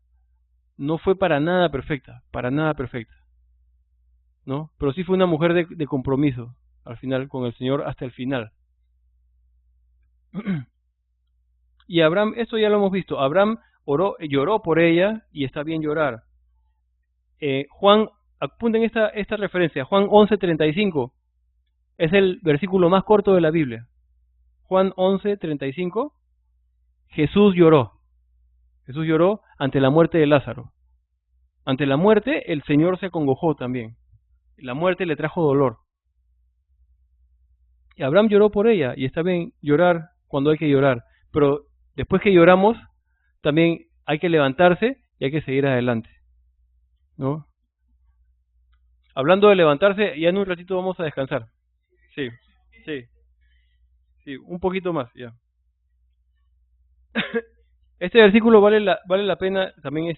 No fue para nada perfecta, ¿no? Pero sí fue una mujer de compromiso, al final, con el Señor hasta el final. Y Abraham, esto ya lo hemos visto, Abraham lloró por ella y está bien llorar. Juan, apunten esta referencia, Juan 11:35, es el versículo más corto de la Biblia. Juan 11:35, Jesús lloró ante la muerte de Lázaro. Ante la muerte, el Señor se acongojó también. La muerte le trajo dolor. Y Abraham lloró por ella, y está bien llorar cuando hay que llorar, pero después que lloramos, también hay que levantarse y hay que seguir adelante, ¿no? Hablando de levantarse, ya en un ratito vamos a descansar. Sí, un poquito más, ya. Este versículo vale la pena también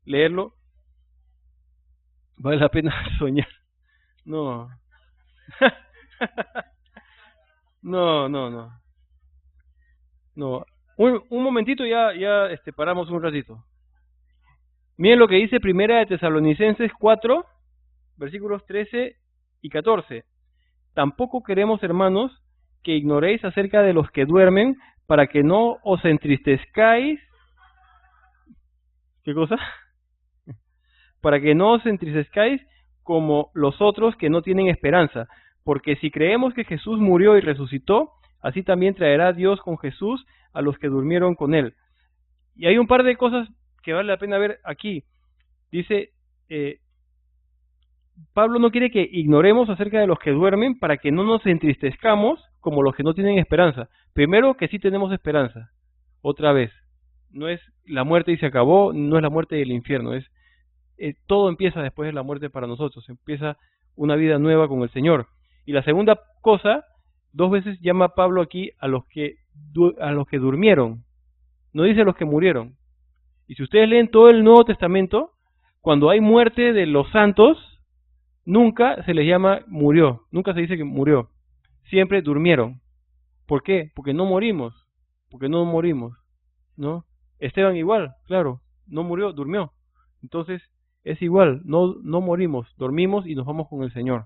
leerlo. Vale la pena soñar. No. No. No. Un momentito, ya paramos un ratito. Miren lo que dice Primera de Tesalonicenses 4, versículos 13 y 14. Tampoco queremos, hermanos, que ignoréis acerca de los que duermen, para que no os entristezcáis. ¿Qué cosa? Para que no os entristezcáis como los otros que no tienen esperanza. Porque si creemos que Jesús murió y resucitó, así también traerá Dios con Jesús a los que durmieron con él. Y hay un par de cosas que vale la pena ver aquí. Dice, Pablo no quiere que ignoremos acerca de los que duermen para que no nos entristezcamos como los que no tienen esperanza. Primero, que sí tenemos esperanza. Otra vez, no es la muerte y se acabó, no es la muerte y el infierno, todo empieza después de la muerte para nosotros, empieza una vida nueva con el Señor. Y la segunda cosa, 2 veces llama Pablo aquí a los que durmieron, no dice a los que murieron. Y si ustedes leen todo el Nuevo Testamento, cuando hay muerte de los santos, nunca se les llama murió, nunca se dice que murió, siempre durmieron. ¿Por qué? Porque no morimos, ¿no? Esteban igual, claro, no murió, durmió. Entonces, es igual, no morimos, dormimos y nos vamos con el Señor,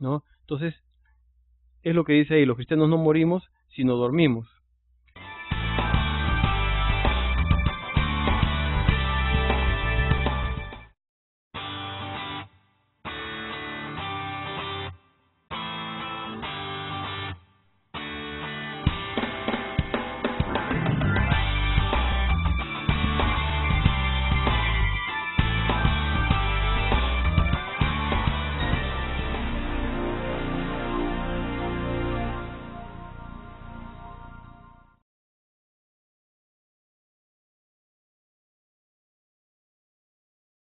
¿no? Entonces, es lo que dice ahí, los cristianos no morimos, sino dormimos.